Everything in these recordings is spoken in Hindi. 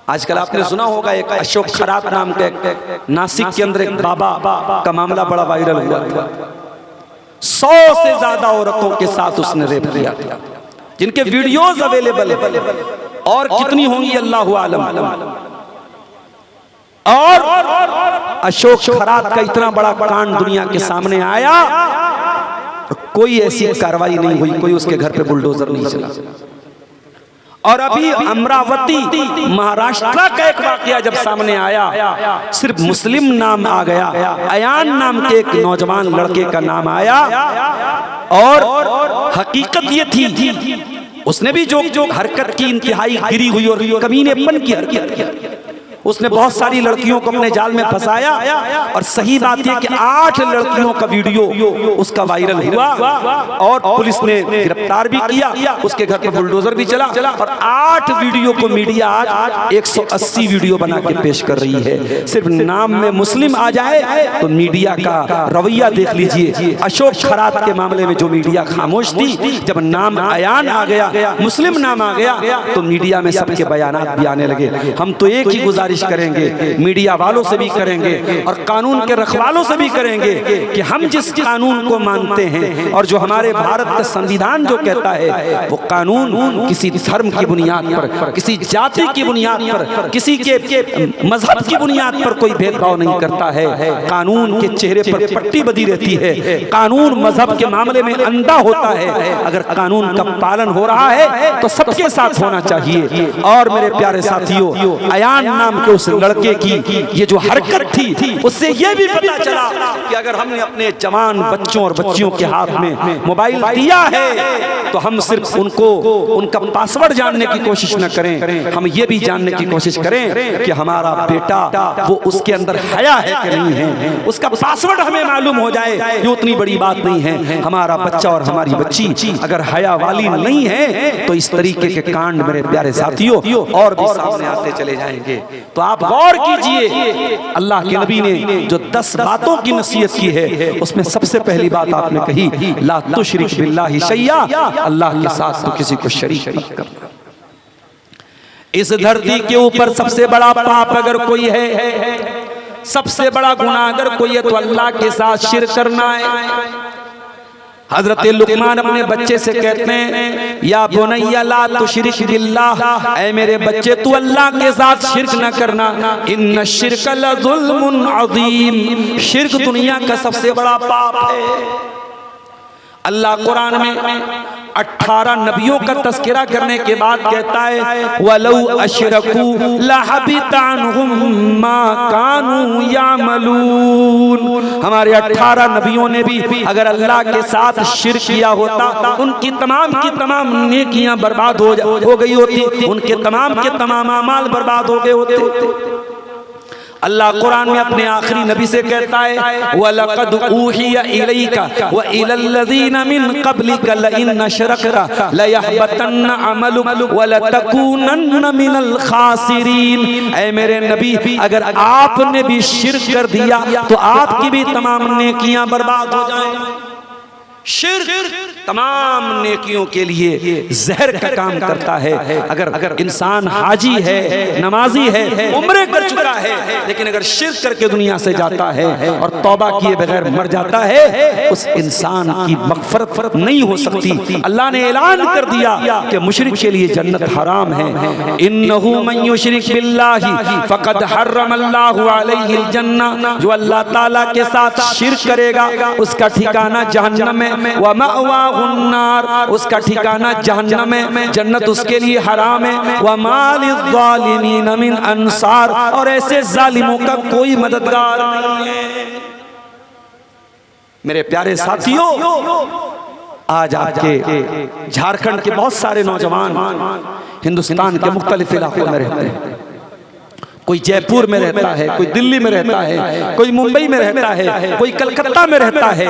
आजकल आपने सुना होगा एक अशोक खरात नाम के नासिक के अंदर एक बाबा का मामला बड़ा वायरल हुआ था। 100 से ज्यादा औरतों के साथ उसने रेप किया था, जिनके वीडियोस अवेलेबल है, और कितनी होंगी अल्लाह आलम। और अशोक खरात का इतना बड़ा कांड दुनिया के सामने आया, कोई ऐसी कार्रवाई नहीं हुई, कोई उसके घर पे बुलडोजर नहीं चला। और अभी अमरावती महाराष्ट्र का एक वाकया जब सामने आया, सिर्फ मुस्लिम नाम आ गया, अयान नाम के एक नौजवान लड़के का नाम आया, और हकीकत ये थी उसने भी जो हरकत की इंतहाई गिरी हुई और कमीनेपन की हरकत की। उसने बहुत सारी लड़कियों को अपने जाल में फंसाया, और सही बात यह कि 8 लड़कियों का वीडियो उसका वायरल हुआ, और पुलिस ने गिरफ्तार भी किया, उसके घर पर बुलडोजर भी चला, और 8 वीडियो को मीडिया आज 180 वीडियो बना के पेश कर रही है। सिर्फ नाम में मुस्लिम आ जाए तो मीडिया का रवैया देख लीजिए। अशोक खरात के मामले में जो मीडिया खामोश थी, जब नाम अयान आ गया, मुस्लिम नाम आ गया, तो मीडिया में सबके बयानात भी आने लगे। हम तो एक ही गुजारिश करेंगे, मीडिया वालों से भी करेंगे और कानून के रखवालों से भी करेंगे, कि हम जिस कानून को मानते हैं और जो हमारे भारत का संविधान जो कहता है, वो कानून किसी धर्म की बुनियाद पर, किसी जाति की बुनियाद पर, किसी के मजहब की बुनियाद पर कोई भेदभाव नहीं करता है। कानून के चेहरे पर पट्टी बंधी रहती है, कानून मजहब के मामले में अंधा होता है। अगर कानून का पालन हो रहा है तो सबके साथ होना चाहिए। और मेरे प्यारे साथियों, अयान नाम के उस लड़के की ये जो हरकत थी, उससे ये भी पता चला कि अगर हमने अपने जवान बच्चों और बच्चियों के हाथ में मोबाइल दिया है, तो हम सिर्फ उनका पासवर्ड जानने की कोशिश न करें, हम ये भी जानने की कोशिश करें कि हमारा बेटा वो उसके अंदर हया है कि नहीं है। उसका पासवर्ड हमें मालूम हो जाए, ये उतनी बड़ी बात नहीं है। हमारा बच्चा और हमारी बच्ची अगर हया वाली नहीं है, तो इस तरीके के कांड मेरे प्यारे साथियों और भी सामने आते चले जाएंगे। तो आप गौर कीजिए, अल्लाह के नबी ने जो 10 बातों की नसीहत की है, उसमें सबसे पहली बात आपने कही, ला तुशरिक बिल्लाहि शैया, अल्लाह के साथ तो किसी को शरीक मत करना। इस धरती के ऊपर सबसे बड़ा पाप अगर कोई है, सबसे बड़ा गुनाह अगर कोई है, तो अल्लाह के साथ शिर्क करना है। हजरत लुकमान अपने बच्चे से कहते हैं, या बुनैया ला तुशरिक बिल्लाह, ऐ मेरे बच्चे तू अल्लाह के साथ शिर्क न करना, इन्न शिर्क लज़ुल्मुन अज़ीम, शिर्क दुनिया का सबसे बड़ा पाप है। अल्लाह कुरान में 18 नबियों का तस्करा करने के बाद कहता है, वलौ अशरकू लहबिता अन्हुम मा कानू यामलून। हमारे 18 नबियों ने भी अगर अल्लाह के साथ शिर्क किया होता, उनकी तमाम की तमाम नेकियां बर्बाद हो गई होती, उनके तमाम के तमाम अमाल बर्बाद हो गए होते। अल्लाह कुरान में अपने आखिरी नबी से कहता है, वलक़द ऊहिया इलैका व इलल्लज़ीना मिन क़ब्लिका लइन अशरकता लयहबतन्न अमलुक व लतकूनन्न मिनल खासिरीन। ऐ मेरे नबी, अगर आपने भी शिर्क कर दिया तो आपकी भी तमाम नेकियां बर्बाद हो जाएंगी। शिर्क तमाम नेकियों के लिए जहर का काम करता है। अगर इंसान हाजी है, नमाजी है, उम्रे कर चुका है, लेकिन अगर शिर्क करके दुनिया से जाता है और तौबा किए बगैर मर जाता है, उस इंसान की मग़फ़िरत नहीं हो सकती। अल्लाह ने ऐलान कर दिया कि मुशरिक के लिए जन्नत हराम है। इन्नहु मन युशरिक बिल्लाहि फ़क़द हर्रमल्लाहु अलैहिल जन्नह, जो अल्लाह ताला के साथ शिर्क करेगा उसका ठिकाना जहन्नम में, व मअवाहुन नार, उसका ठिकाना जहन्नम में, जन्नत उसके लिए हराम है। व मा लिज़्ज़ालिमीन मिन अंसार, और ऐसे जालिमों का कोई मददगार नहीं है। मेरे प्यारे साथियों, आज आपके झारखंड के बहुत सारे नौजवान हिंदुस्तान के मुख्तलिफ इलाकों में रहते हैं। कोई जयपुर में रहता है, कोई दिल्ली में रहता है, कोई मुंबई में रहता है, कोई कलकत्ता में रहता है।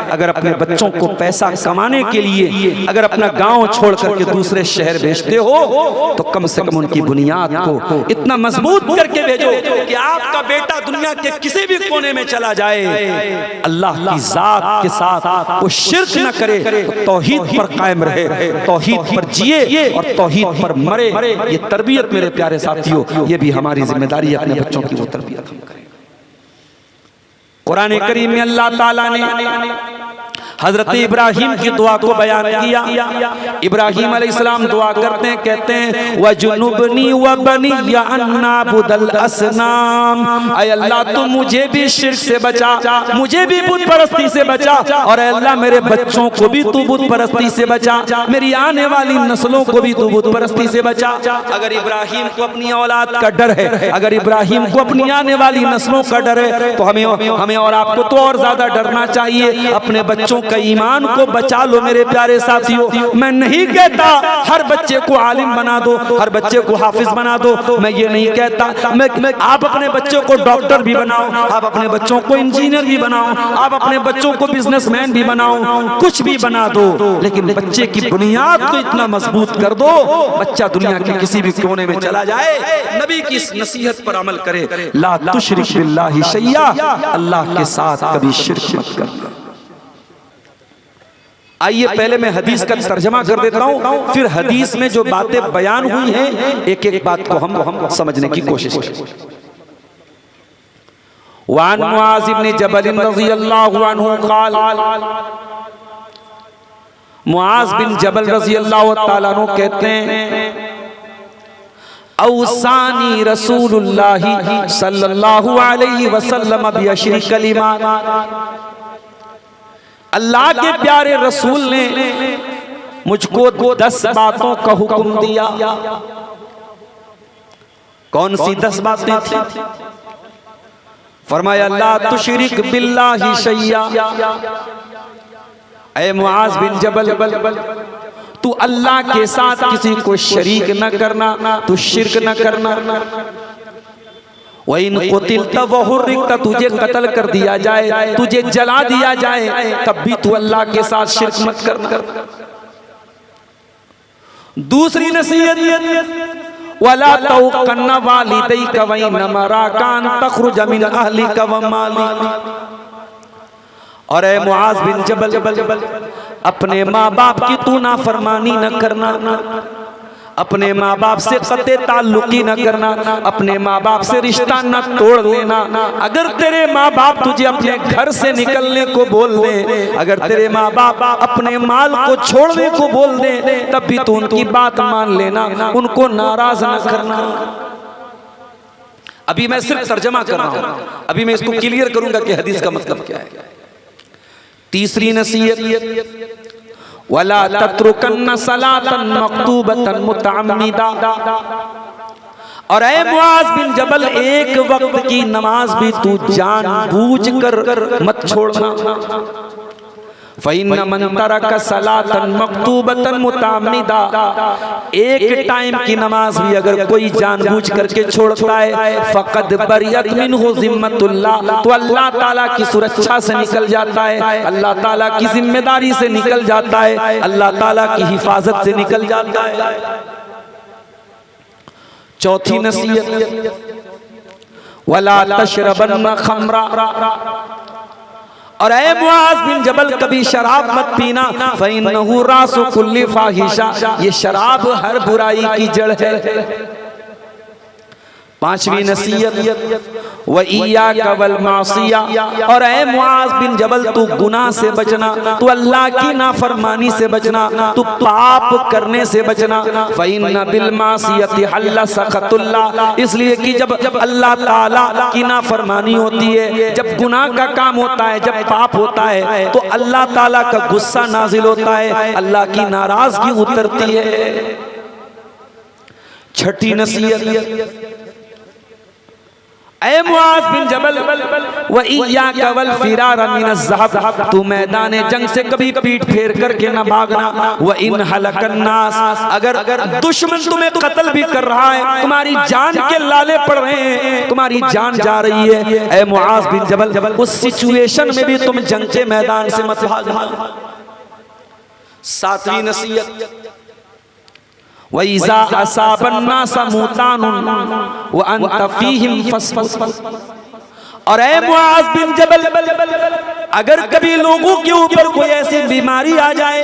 अगर अपने बच्चों को पैसा कमाने के लिए अगर अपना गांव छोड़ करके दूसरे शहर भेजते हो तो कम से कम उनकी बुनियाद को इतना मजबूत करके भेजो कि आपका बेटा दुनिया के किसी भी कोने में चला जाए, अल्लाह की जात के साथ वो शिर्क न करे, तो तौहीद पर कायम रहे, तौहीद पर जिए और तौहीद पर मरे। ये तरबियत मेरे प्यारे साथियों, ये भी हमारी जिम्मेदारी है, अपने बच्चों की वो तरबियत हम करें। कुरान करीम में अल्लाह ताला ने हजरत इब्राहिम की दुआ को बयान किया। इब्राहिम अलैहिस्सलाम दुआ करते हैं, कहते हैं वजुनुबनी व बनिया अन्नाबुदल असनाम, ऐ अल्लाह तू मुझे भी शिर्क से बचा, मुझे भी बुत परस्ती से बचा, और अल्लाह मेरे बच्चों को भी तू बुत परस्ती से बचा, मेरी आने वाली नस्लों को भी तू बुत परस्ती से बचा। अगर इब्राहिम को अपनी औलाद का डर है, अगर इब्राहिम को अपनी आने वाली नस्लों का डर है, तो हमें और आपको तो और ज्यादा डरना चाहिए। अपने बच्चों का ईमान को बचा लो मेरे प्यारे साथियों। मैं नहीं कहता हर बच्चे को आलिम बना दो, हर बच्चे को हाफिज बना दो, मैं ये नहीं कहता। मैं आप अपने बच्चों को डॉक्टर भी बनाओ, आप अपने बच्चों को इंजीनियर भी बनाओ, आप अपने बच्चों को बिजनेसमैन भी बनाओ, कुछ भी बना दो, लेकिन बच्चे की बुनियाद को इतना मजबूत कर दो, बच्चा दुनिया के किसी भी कोने में चला जाए नबी की इस नसीहत पर अमल करे, ला तुशरिक बिल्लाहि शैया, अल्लाह के साथ कभी शिर्क मत करना। आइए पहले मैं हदीस का तर्जमा कर देता हूं, फिर हदीस में जो बातें बयान हुई हैं एक एक बात को हम समझने की कोशिश करें। वान मुआज़ इब्न जबल रज़ियल्लाहु अन्हु क़ाल, मुआज़ बिन जबल रज़ियल्लाहु तआला अन्हु कहते हैं औसानी रसूलुल्लाह सल्लल्लाहु अलैहि वसल्लम बिअशरि कलिमात, अल्लाह के प्यारे रसूल ने मुझको 10 बातों का हुक्म दिया। कौन सी 10 बातें थी? फरमाया ला तुशरिक बिल्लाहि शैया, ऐ मुआज़ बिन जबल तू अल्लाह के साथ किसी को शरीक न करना, तू शिर्क न करना। वइन कुतिलता व हुर्रिकता, तुझे कत्ल कर दिया जाए, तुझे जला दिया जाए, तब भी तू अल्लाह के साथ शिर्क मत करना। दूसरी नसीहत वला तौकन्ना वालिदैका व इन्नमा राकान तखरुज मिन अहलिका व मालिक, और ऐ मुआज़ बिन जबल अपने माँ बाप की तू नाफरमानी न करना, अपने माँ बाप से कते ताल्लुकी न करना, अपने माँ बाप से रिश्ता न तोड़ देना। अगर तेरे माँ बाप तुझे अपने घर से निकलने को बोल दे, अगर तेरे माँ बाप अपने माल को छोड़ने को बोल दे, तब भी तू उनकी बात मान लेना, उनको नाराज न करना। अभी मैं सिर्फ तर्जमा कर रहा हूं, अभी मैं इसको क्लियर करूंगा कि हदीस का मतलब क्या है। तीसरी नसीहत वला तत्रुकन्न सलातन मक्तूबतन मुतअम्मिदा, और ऐ मुआज़ बिन जबल एक वक्त की नमाज भी तू जानबूझकर मत छोड़ना। फ़इन्न मन तरका सलातन मक्तूबतन मुतअम्मिदा, एक टाइम की नमाज भी अगर कोई जानबूझ करके छोड़ता है फ़क़द बरियत मिन्हु ज़िम्मतुल्लाह, तो अल्लाह ताला की सुरक्षा से निकल जाता है, अल्लाह ताला की जिम्मेदारी से निकल जाता है, अल्लाह ताला की हिफाजत से निकल जाता है। चौथी नसीहत वला तशरबन्न खम्रा, और ऐ मुआज़ बिन जबल कभी शराब मत पीना, फ़इन्नहु रासु कुल्ली फ़ाहिशा, ये शराब हर बुराई की जड़ है। पांचवी नसीहत व इय्याका वल मासिया, और ऐ मुआज़ बिन जबल तू गुनाह से बचना, तू अल्लाह की नाफरमानी से बचना, तू पाप करने से बचना। फ़इन्न बिल मासियति हल्ला सख़तुल्लाह, इसलिए कि जब अल्लाह ताला की नाफरमानी होती है, जब गुनाह का काम होता है, जब पाप होता है, तो अल्लाह ताला का गुस्सा नाजिल होता है, अल्लाह की नाराजगी उतरती है। छठी नसीहत ऐ मुआज़ बिन जबल व इय्याका वल फिरार मिनज़ ज़हब, तू मैदान जंग से कभी पीठ फेर करके न भागना। व इन हलकन नास, अगर दुश्मन तुम्हें कत्ल भी कर रहा है, तुम्हारी जान के लाले पड़ रहे हैं, तुम्हारी जान जा रही है, ऐ मुआज़ बिन जबल उस सिचुएशन में भी तुम जंग के मैदान से मत भागना। सातवीं नसीहत, वइज़ा असाबन्नास मुतानुन व अंत फीहिम फस्फस, और ऐ मुआज़ बिन जबल अगर कभी लोगों के ऊपर कोई ऐसी बीमारी आ जाए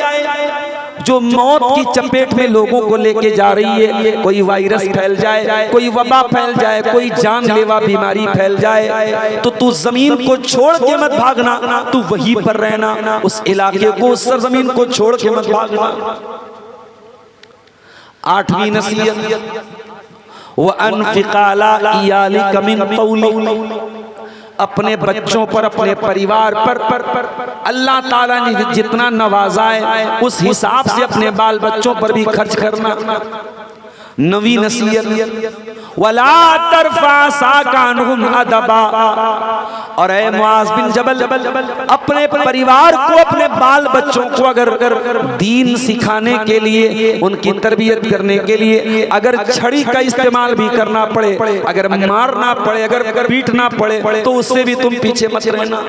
जो मौत की चपेट में लोगों को लेके जा रही है, कोई वायरस फैल जाए, कोई वबा फैल जाए, कोई जानलेवा बीमारी फैल जाए, तो तू जमीन को छोड़ के मत भागना, तू वहीं पर रहना, उस इलाके को, उस सरजमीन को छोड़ के मत भागना। आठवीं नसीहत, व अनफिक अला इयालिक मिन तौली, अपने बच्चों पर, अपने परिवार पर अल्लाह ताला ने जितना नवाजा है उस हिसाब से अपने बाल बच्चों पर भी खर्च करना। नवी नसीहत, वला तरफा साकानुहुम अदबा, और ऐ मुआज़ बिन जबल अपने परिवार को, अपने बाल बच्चों को अगर दीन सिखाने के लिए, उनकी तरबियत करने के लिए अगर छड़ी का इस्तेमाल भी करना पड़े, अगर मारना पड़े, अगर पीटना पड़े, तो उससे भी तुम पीछे मत रहना।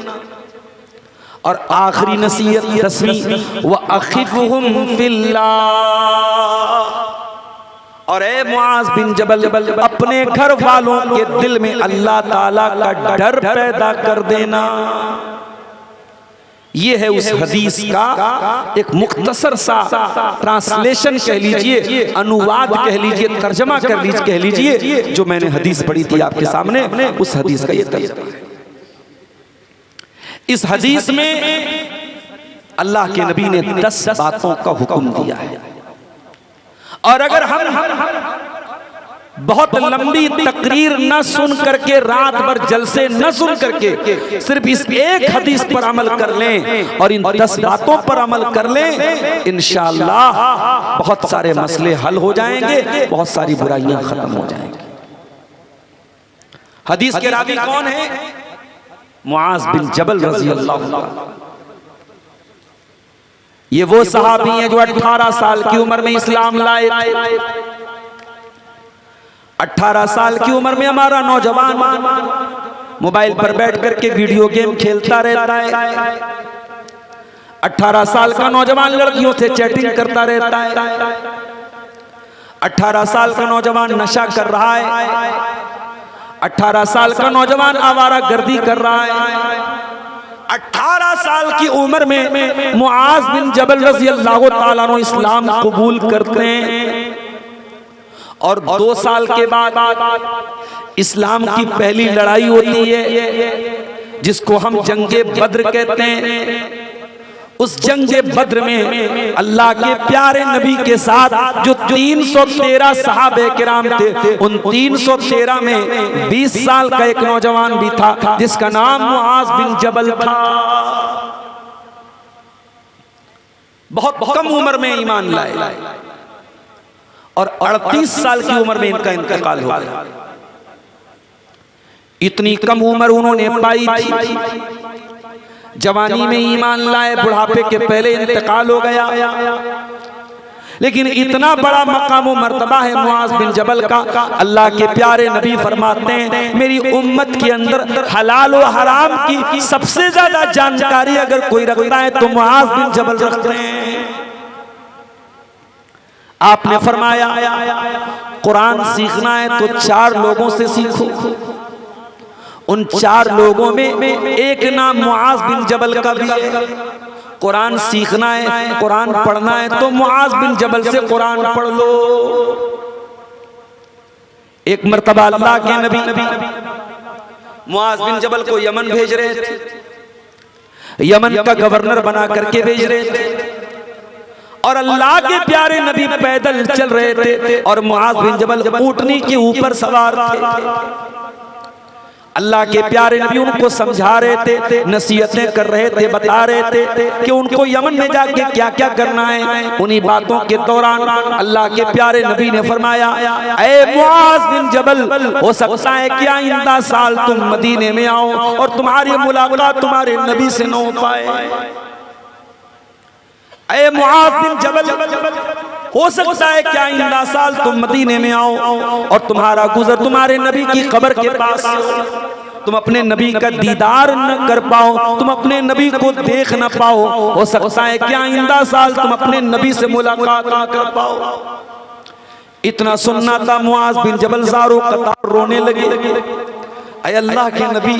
और आखिरी नसीहत 10वीं, व अखिफहुम फिल्लाह, और ऐ मुआज़ बिन जबल अपने घर वालों के दिल में अल्लाह ताला का डर पैदा कर देना। ये है उस हदीस का एक मुख्तसर सा ट्रांसलेशन कह लीजिए, अनुवाद कह लीजिए, तर्जमा कह लीजिए, जो मैंने हदीस पढ़ी थी आपके सामने, उस हदीस का ये तर्जमा है। इस हदीस में अल्लाह के नबी ने 10 बातों का हुक्म दिया है, और अगर हम बहुत लंबी तकरीर न सुन करके, रात भर जलसे न सुन करके, सिर्फ इस एक हदीस पर अमल कर लें और इन 10 बातों पर अमल कर लें, इंशाअल्लाह बहुत सारे मसले हल हो जाएंगे, बहुत सारी बुराइयां खत्म हो जाएंगी। हदीस के रावी कौन है? मुआज़ बिन जबल रज़ी अल्लाह अन्हु। ये वो सहाबी हैं जो 18 साल की उम्र में इस्लाम लाए थे। 18 साल की उम्र में हमारा नौजवान मोबाइल पर बैठ करके वीडियो गेम खेलता रहता है। 18 साल का नौजवान लड़कियों से चैटिंग करता रहता है। 18 साल का नौजवान नशा कर रहा है। 18 साल का नौजवान आवारा गर्दी कर रहा है। 18 साल की उम्र में मुआज़ बिन जबल रज़ी अल्लाह ताला अन्हु इस्लाम कबूल करते हैं, और 2 साल के बाद इस्लाम की पहली लड़ाई होती है, जिसको हम जंगे बद्र कहते हैं। उस जंगे बद्र में अल्लाह के प्यारे नबी के साथ जो 313 सहाबे किराम थे, उन 313 में 20 साल का एक नौजवान भी था जिसका नाम मुआज़ बिन जबल था। बहुत कम उम्र में ईमान लाए, और 38 साल की उम्र में इनका इंतकाल हो गया। इतनी कम उम्र उन्होंने पाई थी, जवानी में ईमान लाए, बुढ़ापे के पहले इंतकाल हो गया। लेकिन इतना बड़ा मकाम और मर्तबा है मुआज़ बिन जबल का, अल्लाह के प्यारे नबी फरमाते हैं, मेरी उम्मत के अंदर हलाल और हराम की सबसे ज्यादा जानकारी अगर कोई रखता है तो मुआज़ बिन जबल रखते हैं। आपने फरमाया कुरान सीखना है तो 4 लोगों से सीखो। उन 4 लोगों में एक नाम मुआज़ बिन जबल का भी है। कुरान सीखना है, कुरान पढ़ना है तो मुआज़ बिन जबल से कुरान पढ़ लो। एक मर्तबा अल्लाह के नबी मुआज़ बिन जबल को यमन भेज रहे थे, यमन का गवर्नर बना करके भेज रहे थे, और अल्लाह के प्यारे नबी पैदल चल रहे थे और मुआज़ बिन जबल ऊँटनी के ऊपर सवार थे। अल्लाह के प्यारे नबी उनको समझा रहे थे, नसीहतें कर रहे थे, बता रहे थे कि उनको यमन में जाके क्या क्या करना है। उन्हीं बातों के दौरान अल्लाह के प्यारे नबी ने फरमाया, ऐ मुआज बिन जबल, हो सकता है कि आइंदा साल तुम मदीने में आओ और तुम्हारी मुलाकात तुम्हारे नबी से न हो पाए। ऐ मुआज बिन जबल, हो सकता है कि आइंदा साल तुम मदीने में आओ और तुम्हारा गुजर तुम्हारे नबी की कब्र के पास, तुम अपने नबी का दीदार न कर पाओ, तुम अपने नबी को देख न पाओ। हो सकता है कि आइंदा साल तुम अपने नबी से मुलाकात न कर पाओ। इतना सुनना था, मुआज बिन जबल ज़ारो कतार रोने लगे। ऐ अल्लाह के नबी,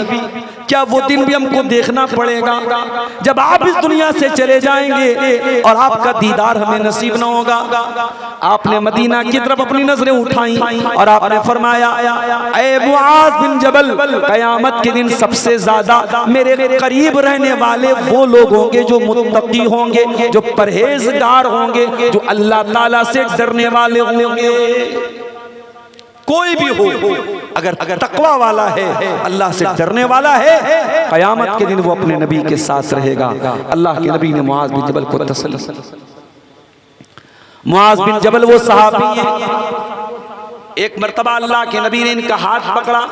क्या वो दिन भी हमको देखना पड़ेगा जब आप इस दुनिया से चले जाएंगे और आपका दीदार हमें नसीब न होगा। आपने मदीना की तरफ अपनी नजरें उठाई और आपने फरमाया, ऐ मुआज बिन जबल, कयामत के दिन सबसे ज्यादा मेरे करीब रहने वाले वो लोग होंगे जो मुत्तकी होंगे, जो परहेजगार होंगे, जो अल्लाह ताला से डरने वाले होंगे। कोई भी हो, अगर तकवा वाला है, अल्लाह से डरने वाला है, कयामत के दिन वो अपने नबी के साथ रहेगा। अल्लाह के नबी ने मुआज बिन जबल को तसल्ली। मुआज बिन जबल वो सहाबी है, एक मर्तबा अल्लाह के नबी ने इनका हाथ पकड़ा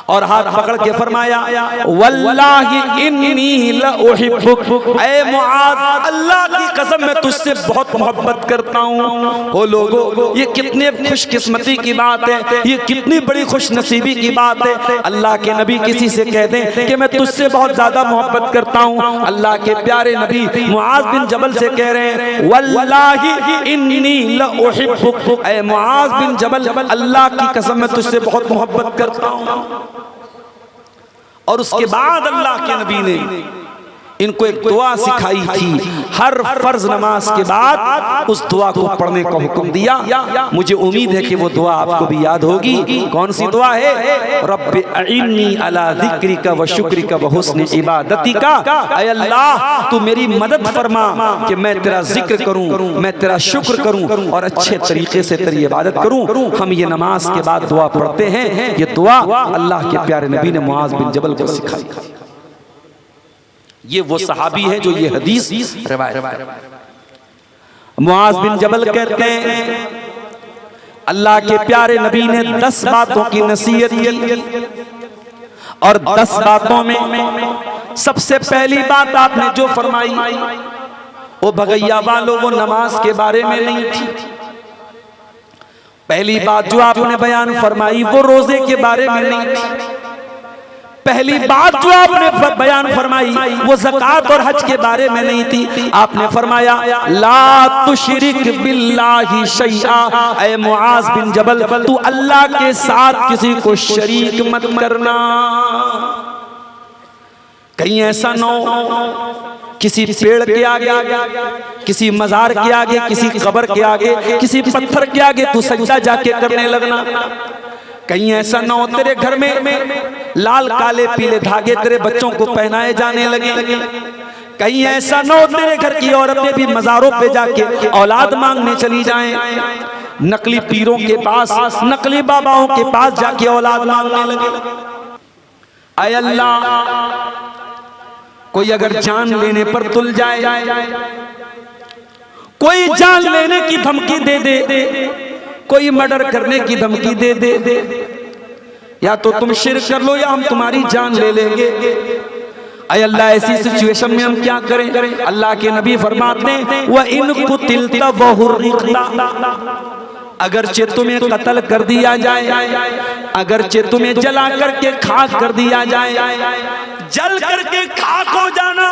और हाथ पकड़ के फरमाया, वल्लाहि इन्नी लउहिब्बुक, ऐ मुआज, अल्लाह की कसम मैं तुझसे बहुत मोहब्बत करता हूँ। ओ लोगों, ये कितने खुशकिस्मती की बात है, ये कितनी बड़ी खुशनसीबी की बात है। अल्लाह के नबी किसी से कह दें कि मैं तुझसे बहुत ज्यादा मोहब्बत करता हूँ। अल्लाह के प्यारे नबी मुआज बिन जबल से कह रहे हैं, वल्लाहि इन्नी लउहिब्बुक, ऐ मुआज बिन जबल, अल्लाह की कसम मैं तुझसे बहुत मोहब्बत करता हूँ। और उसके बाद अल्लाह के नबी ने इनको एक दुआ सिखाई थी, हर फर्ज नमाज के बाद उस दुआ को पढ़ने का हुक्म दिया। मुझे उम्मीद है कि वो दुआ आपको भी याद होगी। कौन सी दुआ है? रब्बि अइन्नी अला ज़िक्रिका व शुक्रिका व हुस्नि इबादतिका, ऐ अल्लाह तू मेरी मदद फरमा कि मैं तेरा जिक्र करूं, मैं तेरा शुक्र करूं और अच्छे तरीके से तेरी इबादत करूं। हम ये नमाज के बाद दुआ पढ़ते हैं। ये दुआ अल्लाह के प्यारे नबी ने मुआज बिन जबल को सिखाई। ये वो सहाबी है जो ये हदीस रिवायत। मुआज बिन जबल कहते हैं, अल्लाह के प्यारे नबी ने 10 बातों की नसीहत की और 10 बातों में सबसे पहली बात आपने जो फरमाई, वो भगैया वालों, वो नमाज के बारे में नहीं थी। पहली बात जो आपने बयान फरमाई वो रोजे के बारे में नहीं थी। पहली बात जो आपने बयान फरमाई वो ज़कात और हज के बारे में नहीं थी। आपने फरमाया, ला तुशरिक बिल्लाहि शैआ, ऐ मुआज बिन जबल, तू अल्लाह के साथ किसी को शरीक मत करना। कहीं ऐसा न हो किसी पेड़ के आगे, किसी मजार के आगे, किसी कब्र के आगे, किसी पत्थर के आगे तू सजदा जाके करने लगना। कहीं ऐसा ना हो तेरे घर में लाल काले पीले धागे तेरे बच्चों को पहनाए जाने लगे। कहीं ऐसा ना हो तेरे घर की औरतें भी मजारों पे जाके औलाद मांगने चली जाएं, नकली पीरों के पास, नकली बाबाओं के पास जाके औलाद मांगने लगे। ऐ अल्लाह, कोई अगर जान लेने पर तुल जाए, कोई जान लेने की धमकी दे दे, कोई मर्डर करने की धमकी दे दे, या तो तुम शिर्क कर लो या हम तुम्हारी जान ले लेंगे। ऐ अल्लाह, ऐसी सिचुएशन में हम क्या करें? अल्लाह के नबी फरमाते हैं, व इन कुतिलता व हुर्रिक़ता, अगरचे तुम्हें कत्ल कर दिया जाए, अगरचे तुम्हें जला करके खाक कर दिया जाए, जल करके खाक हो जाना,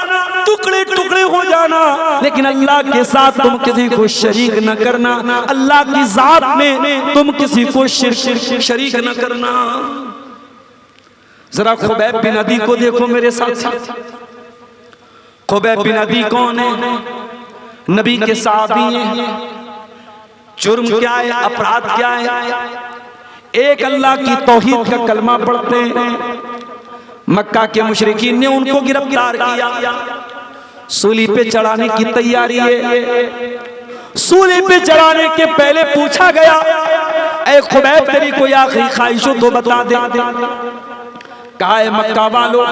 टुकड़े टुकड़े हो जाना, लेकिन अल्लाह के साथ तुम किसी को शरीक न करना। अल्लाह की जात में तुम किसी को शरीक न करना। जरा खुबैब बिन अदी को देखो मेरे साथ। खुबैब बिन अदी कौन है? नबी के सहाबी हैं। जुर्म क्या है, अपराध क्या है? एक अल्लाह की तौहीद का कलमा पढ़ते हैं। मक्का के मुशरिकीन ने उनको गिरफ्तार किया, सूली पे चढ़ाने की तैयारी है। सूली पे चढ़ाने के पहले पूछा गया, ऐ खुबैब तेरी कोई आखिरी ख्वाहिश हो तो बता दे। कहा है मक्का वालों,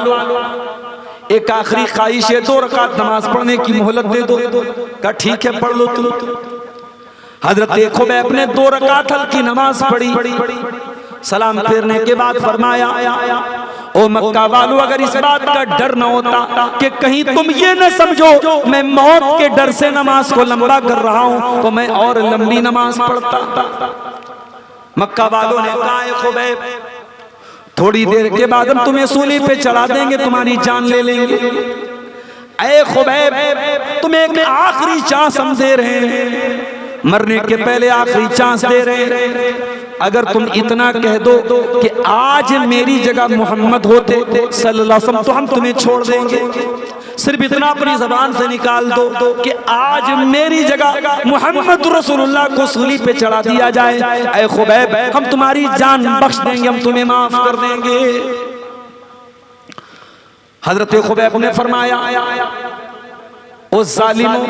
एक आखिरी ख्वाहिश है, 2 रकात नमाज पढ़ने की मोहलत दे दो। कहा ठीक है पढ़ लो तुम। हजरत खुबैब ने 2 रकात हल्की नमाज पढ़ी। सलाम फेरने के बाद फरमाया, ओ मक्का वालों, अगर इस बात का डर न होता कि कहीं तुम ये न समझो मैं मौत के डर से नमाज को लंबा कर रहा हूं, तो मैं और लंबी नमाज पढ़ता। मक्का वालों ने कहा है खुबैब, थोड़ी देर के बाद हम तुम्हें सूली पे चढ़ा देंगे, तुम्हारी जान ले लेंगे। ऐ खुबैब, तुम्हें एक आखिरी चांस हम दे रहे हैं, मरने के पहले आखिरी चांस दे रहे हैं। अगर तुम इतना कह दो कि आज मेरी जगह मोहम्मद होते सल्लल्लाहु अलैहि वसल्लम, तो हम तुम्हें छोड़ देंगे। सिर्फ इतना अपनी जबान से निकाल दो कि आज मेरी जगह मोहम्मद रसूलुल्लाह को सूली पे चढ़ा दिया जाए, ऐ खुबैब हम तुम्हारी जान बख्श देंगे, हम तुम्हें माफ कर देंगे। हजरत खुबैब ने फरमाया, ओ जालिमों,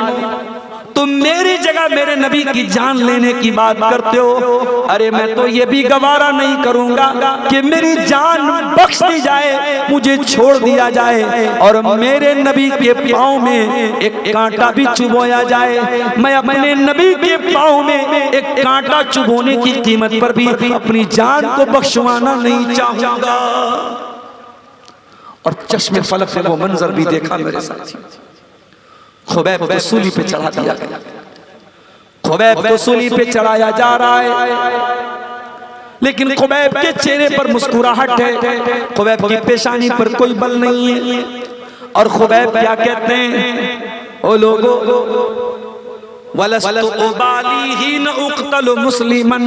तुम मेरी जगह मेरे नबी की जान लेने की बात करते हो। अरे मैं तो ये भी गवारा नहीं करूंगा कि मेरी जान बख्श दी जाए, मुझे छोड़ दिया जाए और मेरे नबी के पाँव में एक कांटा भी चुभोया जाए। मैं अपने नबी के पाँव में एक कांटा चुभोने की कीमत पर भी अपनी जान को बख्शवाना नहीं चाहूंगा। और चश्मे फलक ने वो मंजर भी देखा मेरे साथी। खुबैब को सूली पे चढ़ा दिया गया। खुबैब को सूली पे चढ़ाया जा रहा है, लेकिन खुबैब के चेहरे पर मुस्कुराहट है, खुबैब की पेशानी पर कोई बल नहीं है। और खुबैब क्या कहते हैं, ओ लोगों, वलस्तु उबाली हिन उक़्तलु मुस्लिमन,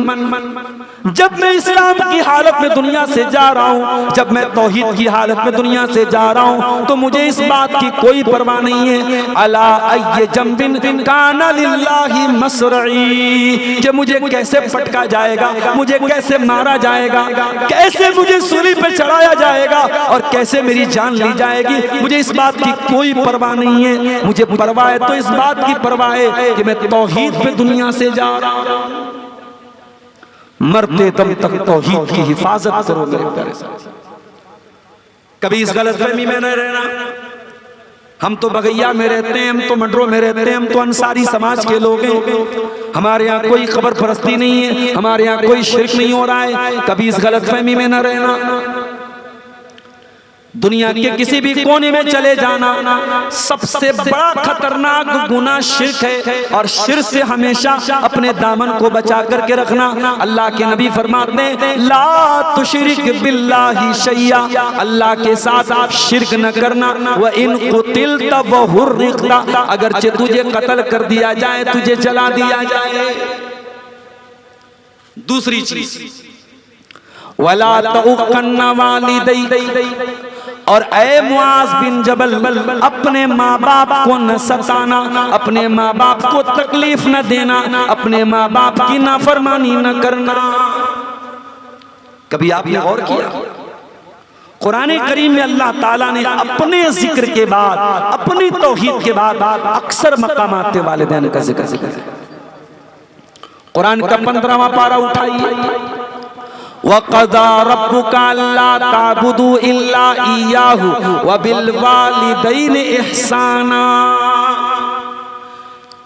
जब मैं इस्लाम की हालत में दुनिया से जा रहा हूँ, जब मैं तौहीद की हालत में दुनिया से जा रहा हूँ, तो मुझे इस बात की कोई परवाह नहीं है। अला अय्य जंबिन काना लिल्लाहि मसरई, कि मुझे कैसे पटका जाएगा, मुझे कैसे मारा जाएगा, कैसे मुझे सूली पे चढ़ाया जाएगा और कैसे मेरी जान ली जाएगी, मुझे इस बात की कोई परवाह नहीं है। मुझे परवाह है तो इस बात की परवाह है कि मैं तौहीद पे दुनिया से जा रहा हूँ। मरते दम तक तौहीद की हिफाजत करो मेरे प्यारे साथी। कभी इस गलतफहमी में न रहना, हम तो बगैया में रहते हैं, हम तो मंडरों में रहते हैं, हम तो अंसारी समाज के लोग हैं, हमारे यहाँ कोई खबर परस्ती नहीं है, हमारे यहाँ कोई शिर्क नहीं हो रहा है। कभी इस गलतफहमी में न रहना। दुनिया के किसी भी कोने में चले जाना, सबसे बड़ा खतरनाक गुनाह शिर्क है, और शिर्क से हमेशा अपने दामन को बचा करके रखना। अल्लाह के नबी फरमाते हैं, ला तुशरिक बिल्लाहि शैया, अल्लाह के साथ आप शिर्क न करना। व इन कुतिलता व हुर्रिकता, अगरचे तुझे कत्ल कर दिया जाए, तुझे जला दिया जाए। दूसरी चीज, वला तउकन्ना वालिदै, और ऐ मुआज बिन जबल, अपने माँ बाप को न सताना, अपने माँ बाप को तकलीफ न देना, अपने माँ बाप की नाफरमानी न करना। कभी आपने गौर किया, कुरान करीम में अल्लाह ताला ने अपने जिक्र के बाद, अपनी तौहीद के बाद अक्सर मकामात वालिदैन का जिक्र किया। कुरान का 15वां पारा उठाइए, वक़ज़ा रब्बुका अल्ला ताबुदू इल्ला इय्याहु व बिल वालिदैनि इहसाना,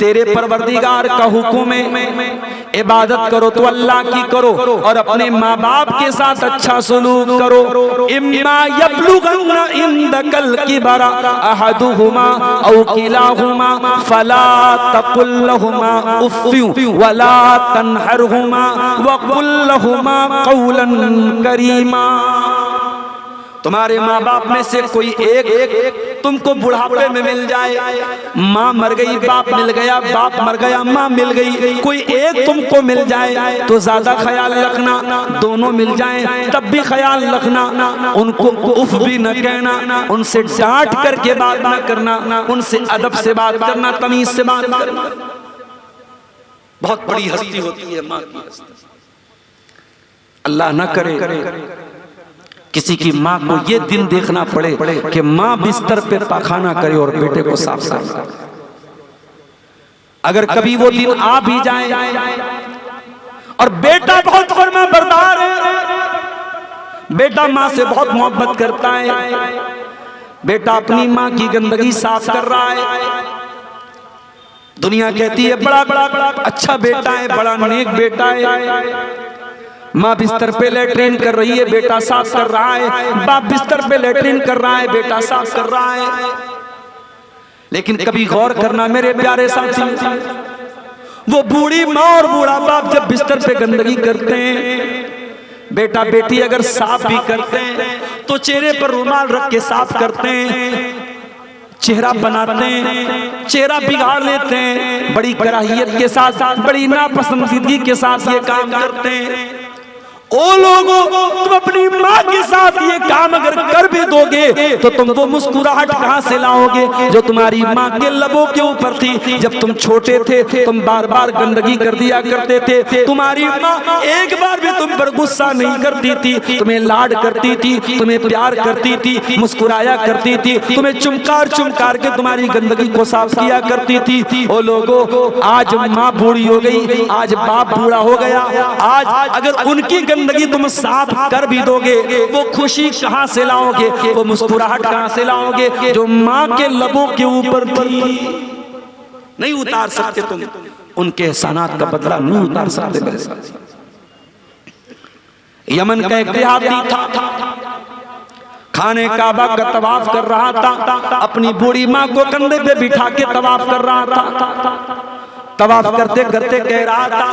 तेरे परवरदिगार का हुक्म है इबादत करो तो अल्लाह की करो और अपने माँ बाप के साथ अच्छा सलूक करो। इम्मा यब्लुगन्ना इंदकल किबरा अहदुहुमा औ किलाहुमा फला तकुल लहुमा उफ़्फ़िन वला तन्हरहुमा वक़ुल लहुमा क़ौलन करीमा। तुम्हारे माँ बाप में से कोई एक तुमको बुढ़ापे में मिल जाए, माँ मर गई बाप मिल गया, बाप मर गया माँ मिल गई, कोई एक तुमको मिल जाए तो ज्यादा ख्याल रखना, दोनों मिल जाए तब भी ख्याल रखना, उनको उफ भी न कहना, उनसे डांट करके बात न करना, उनसे अदब से बात करना, तमीज से बात करना। बहुत बड़ी हस्ती होती है माँ की हस्ती। अल्लाह न करे किसी की माँ को ये दिन देखना पड़े कि माँ बिस्तर पे पाखाना करे और बेटे को साफ करे। अगर कभी वो दिन आ भी जाए और बेटा बहुत फर्मा बरदार है, बेटा माँ से बहुत मोहब्बत करता है, बेटा अपनी माँ की गंदगी साफ कर रहा है। दुनिया कहती है बड़ा बड़ा अच्छा बेटा है, बड़ा नेक बेटा है। माँ बिस्तर पे लेटरिन कर रही है, बेटा साफ कर रहा है। बाप बिस्तर पे लेटरिन कर रहा है, बेटा साफ कर रहा है। लेकिन कभी गौर करना मेरे प्यारे साथी, वो बूढ़ी माँ और बूढ़ा बाप जब बिस्तर पे गंदगी करते हैं, बेटा बेटी अगर साफ भी करते हैं तो चेहरे पर रुमाल रख के साफ करते हैं, चेहरा बनाते हैं, चेहरा बिगाड़ लेते हैं, बड़ी कराहियत के साथ, बड़ी नापसंदीदगी के साथ ये काम करते हैं। ओ लोगों, तुम अपनी माँ के साथ ये काम अगर कर भी दोगे तो तुम वो मुस्कुराहट कहाँ से लाओगे जो तुम्हारी माँ के लबों के ऊपर थी। जब तुम छोटे थे तुम बार बार गंदगी कर दिया करते थे, तुम्हारी माँ एक बार भी तुम पर गुस्सा नहीं करती थी, तुम्हें लाड करती थी, तुम्हें प्यार करती थी, मुस्कुराया करती थी, तुम्हें चुमकार चुमकार के तुम्हारी गंदगी को साफ किया करती थी। ओ लोगों, आज माँ बूढ़ी हो गई, आज बाप बूढ़ा हो गया, आज अगर उनकी गंदगी तुम साफ कर भी दोगे, वो खुशी कहां से लाओगे, वो मुस्कुराहट कहां से लाओगे जो मां के लबों के ऊपर थी। नहीं उतार सकते तुम उनके एहसानात का बदला, नहीं उतार सकते मेरे साथ। यमन का एक देहाती था, खाने काबा का तवाफ कर रहा था, अपनी बूढ़ी माँ को कंधे पे बिठा के तवाफ कर रहा था। तवाफ करते करते कह रहा था,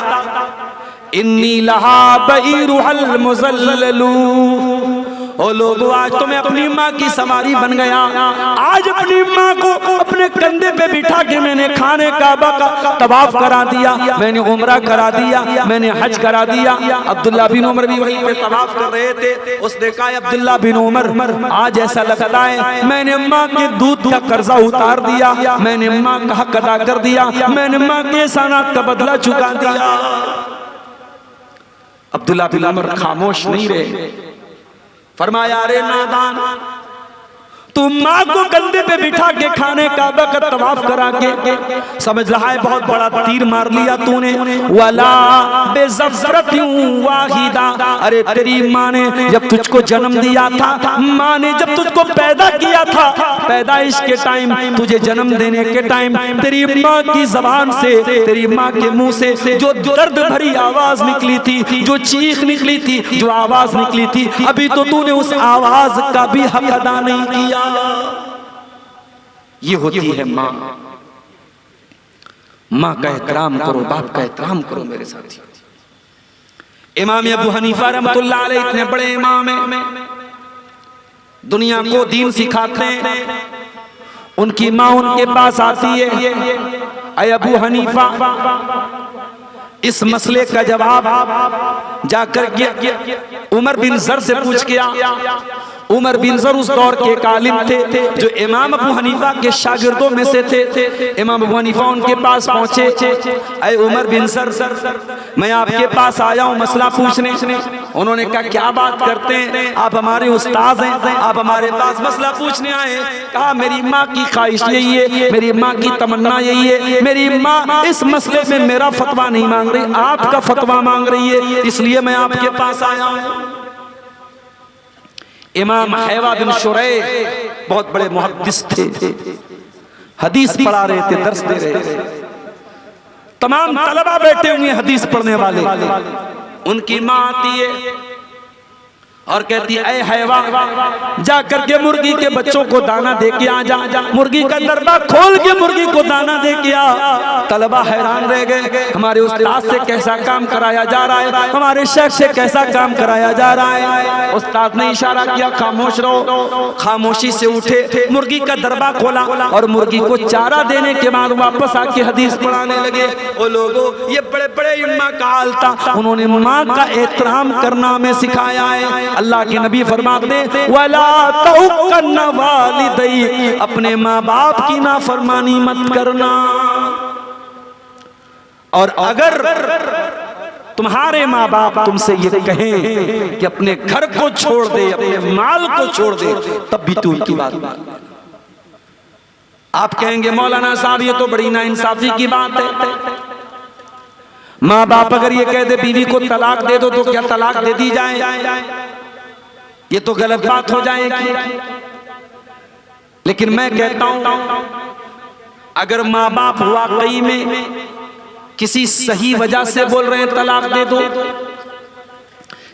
इन्नी लहा बईरुहल मुज़ल्ललू। ओ लोगों, आज तो मैं अपनी माँ की सवारी बन गया, आज अपनी माँ को अपने कंधे पे बिठा के मैंने खाने काबा का तवाफ करा दिया, मैंने उम्रा करा दिया, मैंने हज करा दिया। अब्दुल्ला बिन उमर भी वहीं पे तवाफ कर रहे थे। उसने कहा, अब्दुल्ला बिन उमर, आज ऐसा लगता है मैंने माँ के दूध का कर्जा उतार दिया, मैंने माँ का हक अदा कर दिया, मैंने माँ के एहसानात का बदला चुका दिया। अब्दुल्ला बिन उमर खामोश नहीं रहे, फरमाया, अरे नादान, तू माँ को कंधे पे बिठा के खाने काबा का तवाफ करा के समझ रहा है बहुत बड़ा तीर मार लिया तूने। वला बेज़फ़रतिन वाहिदा, अरे तेरी माँ ने जब तुझको जन्म दिया था, माँ ने जब तुझको पैदा किया था, पैदाइश के टाइम, तुझे जन्म देने के टाइम, तेरी माँ की जबान से, तेरी माँ के मुंह से जो दर्द भरी आवाज निकली थी, जो चीख निकली थी, जो आवाज निकली थी, अभी तो तूने उस आवाज का भी हक अदा नहीं किया। ये होती है माँ। माँ का एहतराम करो, बाप का एहतराम करो मेरे साथी। इमाम अबू हनीफा रहमतुल्लाह अलैह इतने बड़े इमाम हैं, दुनिया को दीन सिखाते हैं। उनकी माँ उनके पास आती है, अय अबू हनीफा, इस मसले का जवाब जाकर के उमर बिन ज़र से पूछ किया। उमर बिन ज़र उस दौर के एक आलिम थे जो इमाम अबू हनीफा के शागिर्दों में से थे। इमाम अबू हनीफा उनके पास पहुंचे, अय उमर बिन ज़र, मैं आपके पास आया हूं मसला पूछने। उन्होंने कहा, क्या बात करते हैं, आप हमारे उस्ताद हैं, आप हमारे पास मसला पूछने आए। कहा, मेरी माँ की ख्वाहिश यही है, मेरी माँ की तमन्ना यही है, मेरी माँ इस मसले में मेरा फतवा नहीं मांग रही, आपका फतवा मांग रही है, इसलिए मैं आपके पास आया हूं। इमाम हैवा बिन शुरैह बहुत बड़े मुहद्दिस थे, हदीस पढ़ा रहे थे, दर्स दे रहे थे। तमाम तलबा बैठे हुए हदीस पढ़ने वाले। उनकी माँ आती है और कहती है, ऐ हैवा, जा करके मुर्गी के बच्चों को दाना दे के आ जा। मुर्गी का दरबा खोल के मुर्गी को दाना दे के आ। तलबा हैरान रह गए, हमारे उस्ताद से कैसा काम कराया जा रहा है, हमारे शेख से कैसा काम कराया जा रहा है। उस्ताद ने इशारा किया, खामोश रहो। खामोशी से उठे, मुर्गी का दरबा खोला और मुर्गी को चारा देने के बाद वापस आके हदीस पढ़ाने लगे। ओ लोगों, ये बड़े बड़े इम्मा का हाल था, उन्होंने माँ का एहतराम करना हमें सिखाया है। अल्लाह के नबी फरमाते, वला तउक्कन वालिदै, अपने माँ बाप की नाफरमानी मत करना। और अगर तुम्हारे माँ बाप तुमसे ये कहें कि अपने घर को छोड़ दे, अपने माल को छोड़ दे, तब भी तू उनकी बात मान। आप कहेंगे, मौलाना साहब ये तो बड़ी नाइंसाफी की बात है। माँ बाप अगर ये कह दे बीवी को तलाक दे दो, तो क्या तलाक दे दी जाए? ये तो गलत बात हो जाएगी। लेकिन मैं कहता हूं अगर माँ बाप वाकई में किसी सही वजह से बोल रहे हैं तलाक दे दो,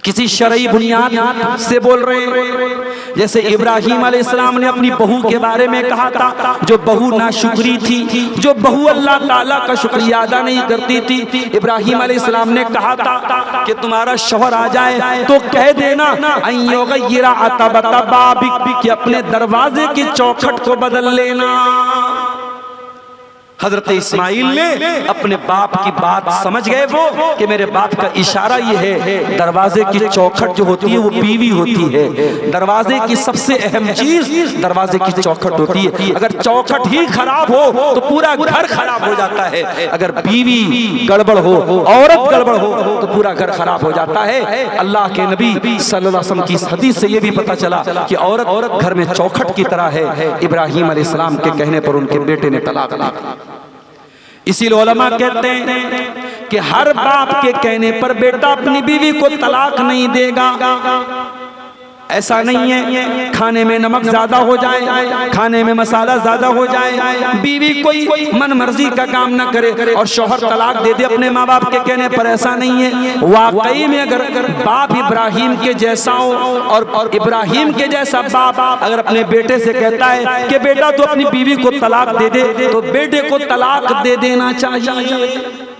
किसी शरई बुनियाद से बोल रहे हैं, जैसे इब्राहिम अलैहिस्सलाम ने अपनी बहू के बारे में कहा था, जो बहू नाशुक्री थी, जो बहू अल्लाह ताला का शुक्रिया अदा नहीं करती थी। इब्राहिम अलैहिस्सलाम ने कहा था कि तुम्हारा शौहर आ जाए तो कह देना कि अपने दरवाजे की चौखट को बदल लेना। हजरत इस्माइल ने अपने बाप की बात समझ गए वो कि मेरे बाप का इशारा ये है, दरवाजे की चौखट जो होती है वो बीवी होती है। दरवाजे की सबसे अहम चीज दरवाजे की चौखट होती है। अगर चौखट ही खराब हो तो पूरा घर खराब हो जाता है। अगर बीवी गड़बड़ हो, औरत गड़बड़ हो तो पूरा घर खराब हो जाता है। अल्लाह के नबी सल्लल्लाहु अलैहि वसल्लम की हदीस से ये भी पता चला कि औरत घर में चौखट की तरह है। इब्राहिम अलैहिस्सलाम के कहने पर उनके बेटे ने तलाक दी। इसीलिए उलमा कहते हैं कि हर बाप के कहने पर बेटा अपनी बीवी को तलाक नहीं देगा। ऐसा नहीं है खाने में नमक ज्यादा हो जाए, खाने में मसाला ज्यादा हो जाए, बीवी कोई मन मर्जी का काम ना करे और शौहर तलाक दे दे अपने माँ बाप के कहने पर, ऐसा नहीं है। वाकई में अगर बाप इब्राहिम के जैसा हो और इब्राहिम के जैसा बाप अगर अपने बेटे से कहता है कि बेटा तू अपनी बीवी को तलाक दे दे, तो बेटे को तलाक दे देना चाहिए।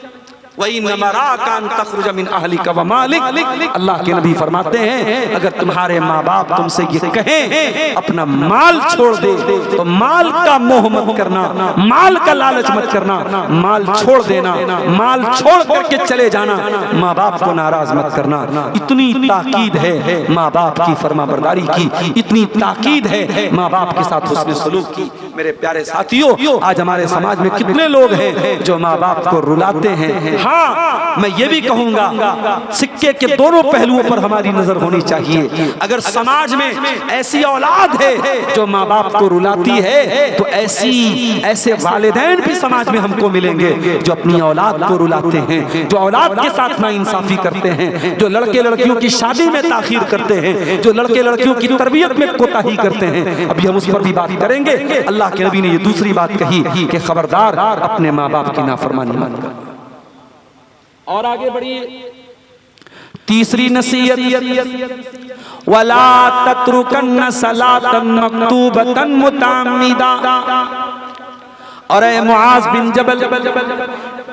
वही नमराकान तखरुज मिन अहलिका व मालिक, अल्लाह के नबी फरमाते हैं अगर तुम्हारे माँ बाप तुमसे ये कहें अपना माल छोड़ दे तो माल का मोह मत करना, माल का लालच मत करना, माल छोड़ देना, माल छोड़ करके चले जाना, माँ बाप को नाराज मत करना। इतनी ताकीद है माँ बाप की फरमाबरदारी की, इतनी ताकीद है माँ बाप के साथ हुस्न सलूक की। मेरे प्यारे साथियों, आज हमारे समाज में कितने लोग हैं जो माँ बाप को रुलाते हैं। हाँ, मैं ये भी कहूंगा सिक्के के दोनों पहलुओं पर हमारी नजर होनी चाहिए। अगर समाज में ऐसी औलाद है जो माँ बाप को रुलाती है तो ऐसे वालिदैन भी समाज में हमको मिलेंगे जो अपनी औलाद को रुलाते हैं, जो औलाद के साथ नाइंसाफी करते हैं, जो लड़के लड़कियों की शादी में ताखीर करते हैं, जो लड़के लड़कियों की तरबियत में कोताही करते हैं। अभी हम उस पर भी बात करेंगे। अल्लाह के नबी ने ये दूसरी बात कही कि खबरदार अपने माँ बाप की नाफरमानी मत कर। और आगे बढ़िए, तीसरी नसीहत वला तत्रुकन्न सलातन मक्तूबतन मुताम्मिदा। और ए मुआज बिन जबल,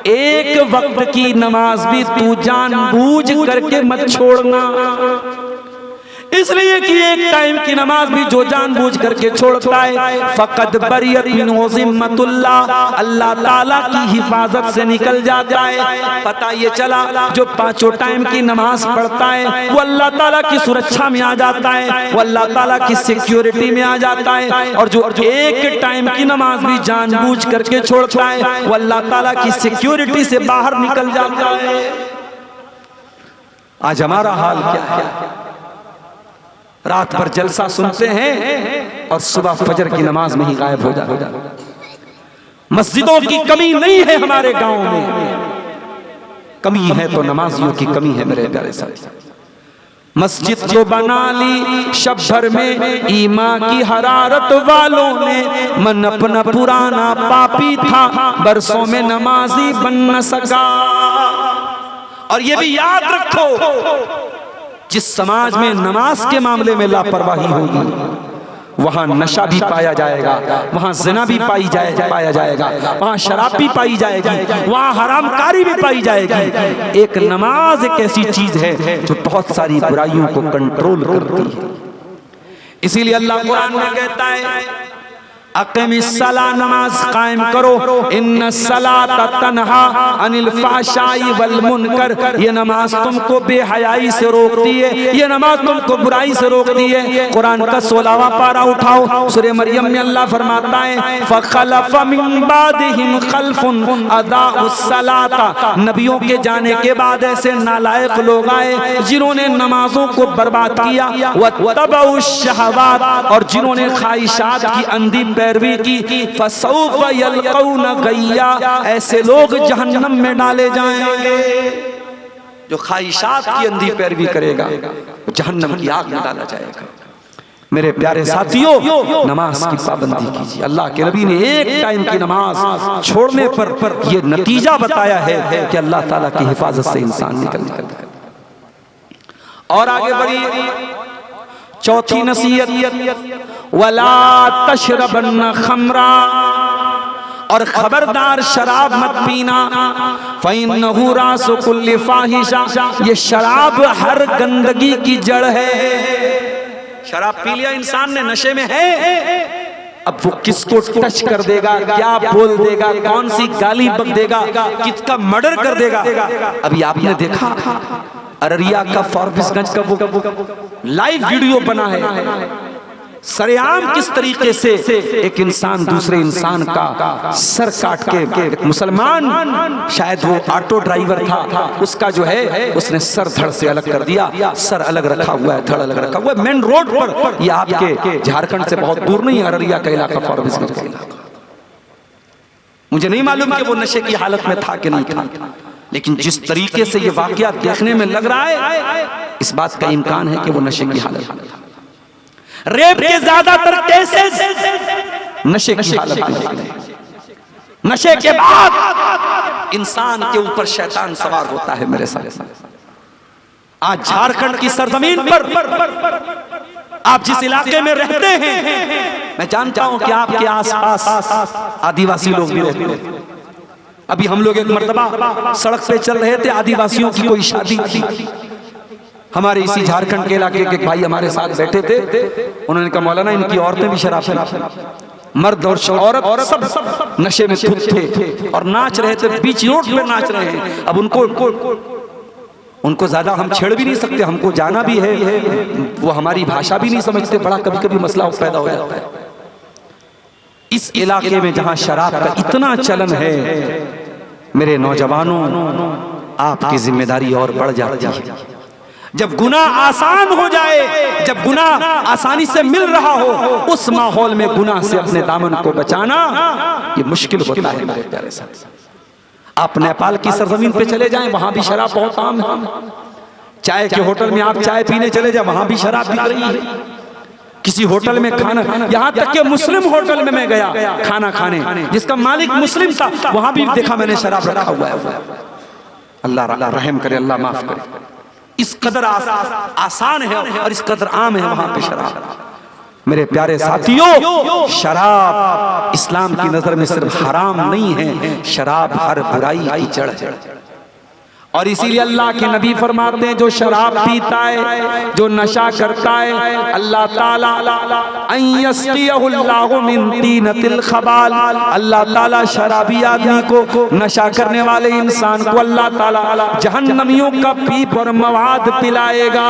एक वक्त की नमाज भी तू जानबूझ करके मत छोड़ना, इसलिए कि एक टाइम की नमाज भी जो जानबूझ करके छोड़ता है फकद बरियत मिनहु ज़िम्मतुल्लाह, अल्लाह ताला की हिफाजत से निकल जाता है। पता ये चला जो पांचों टाइम की नमाज पढ़ता है वो अल्लाह ताला की सुरक्षा में आ जाता है, वो अल्लाह ताला की सिक्योरिटी में आ जाता है। और जो एक टाइम की नमाज भी जानबूझ करके छोड़ता है वो अल्लाह ताला की सिक्योरिटी से बाहर निकल जाता है। आज हमारा हाल क्या है? रात भर जलसा सुनते हैं और सुबह फजर की नमाज में ही गायब हो जाते हैं। मस्जिदों की कमी नहीं है हमारे गांव में, कमी है तो नमाजियों की कमी है। मेरे प्यारे साथी, मस्जिद जो बना ली शब भर में ईमान की हरारत वालों ने, मन अपना पुराना पापी था बरसों में नमाजी बन न सका। और ये भी याद रखो, जिस समाज में नमाज के मामले में लापरवाही होगी वहां नशा भी पाया जाएगा, वहां ज़िना भी पाया जाएगा, वहां शराब भी पाई जाएगी, वहां हरामकारी भी पाई जाएगी। एक नमाज एक ऐसी चीज है जो बहुत सारी बुराइयों को कंट्रोल करती है। इसीलिए अल्लाह कुरान में कहता है अक़ीमिस्सला, नमाज कायम करो, इन्नस्सलाता तन्हा अनिल फ़हशाई वल मुनकर, ये नमाज तुमको बेहयाई से रोकती है, ये नमाज तुमको बुराई से रोकती है। कुरान का 16वां पारा उठाओ, सूरह मरियम में अल्लाह फरमाता है फ़ख़लफ़ मिन बादिहिम ख़ल्फ़ुन अदाउस्सलाता, नबियों के जाने के बाद ऐसे नालायक लोग आए जिन्होंने नमाजों को बर्बाद किया, वत्तबउश्शहवात, और जिन्होंने ख्वाहिशात की अंधी पैरवी की, फसौफ यल्क़ौन गय्या, ऐसे लोग जहन्नम में डाले जाएंगे। जो ख्वाहिशात की अंधी पैरवी करेगा वो जहन्नम की आग में डाला जाएगा। मेरे प्यारे साथियों, नमाज की पाबंदी कीजिए। अल्लाह के नबी ने एक टाइम की नमाज छोड़ने पर ये नतीजा बताया है कि अल्लाह ताला की हिफाजत से इंसान निकल जाएगा। और आगे बढ़िए, चौथी नसीहत, वला तशरबन खमरा, और खबरदार शराब मत पीना, फ़इन्नहु रासु कुल्लि फ़ाहिशा, ये शराब हर गंदगी की जड़ है। शराब पी लिया इंसान ने, नशे में है, अब वो किसको टच कर देगा, क्या बोल देगा, कौन सी गाली बक देगा, किसका मर्डर कर देगा। अभी आपने देखा अररिया का फॉरबिसगंज का वो लाइव वीडियो बना है, सरेआम किस तरीके से एक इंसान दूसरे इंसान का सर काट के, एक मुसलमान, शायद वो ऑटो ड्राइवर था, उसका जो है उसने सर धड़ से अलग कर दिया। सर अलग रखा हुआ है, धड़ अलग रखा हुआ है, मेन रोड पर। ये आपके झारखंड से बहुत दूर नहीं, अररिया का इलाका, फॉरबिसगंज का इलाका। मुझे नहीं मालूम कि वो नशे की हालत में था कि नहीं था, लेकिन जिस तरीके से ये वाकया देखने में लग रहा है, इस बात का इम्कान है कि वो नशे की हालत में था। रेप के ज्यादातर केसेस नशे की हालत में होते हैं। नशे के बाद इंसान के ऊपर शैतान सवार होता है। मेरे साथ आज झारखंड की सरजमीन पर आप जिस इलाके में रहते हैं, मैं जानता हूं कि आपके आसपास आदिवासी लोग भी रहते हैं। अभी हम लोग एक मर्तबा सड़क पे चल रहे थे, आदिवासियों की कोई शादी थी। हमारे इसी झारखंड के इलाके के भाई हमारे साथ बैठे थे, उन्होंने कहा मौलाना इनकी औरतें भी शराब पीती, मर्द और औरत सब नशे में धुत थे और नाच रहे थे, बीच रोड पे नाच रहे हैं। अब उनको ज्यादा हम छेड़ भी नहीं सकते, हमको जाना भी है, वो हमारी भाषा भी नहीं समझते, बड़ा कभी कभी मसला पैदा हो जाता है। इस इलाके में जहां शराब का इतना चलन है, मेरे नौजवानों, आपकी जिम्मेदारी और बढ़ जाती है। जब गुनाह आसान हो जाए, जब गुनाह आसानी से मिल रहा हो, उस माहौल में गुनाह से अपने दामन को बचाना ये मुश्किल होता है। मेरे प्यारे साथ, आप नेपाल की सरजमीन पे चले जाएं, वहां भी शराब बहुत आम है। चाय के होटल में आप चाय पीने चले जाए, वहां भी शराब बिक रही है। किसी होटल में खाना, यहाँ तक कि मुस्लिम होटल में मैं गया खाना खाने, जिसका मालिक मुस्लिम था, वहां भी देखा मैंने शराब रखा हुआ है। अल्लाह रहम करे, अल्लाह माफ करे। इस कदर आसान है और इस कदर आम है वहां पे शराब। मेरे प्यारे साथियों, शराब इस्लाम की नजर में सिर्फ हराम नहीं है, शराब हर बुराई की जड़ है। और इसीलिए अल्लाह के नबी फरमाते हैं, जो शराब पीता है, जो नशा करता है, अल्लाह ताला अयस्कियहुल्लाहु मिन तीनतिल खबाल, अल्लाह ताला शराबी आदमी को, नशा करने वाले इंसान को अल्लाह ताला जहन्नमियों का पीप और मवाद पिलाएगा।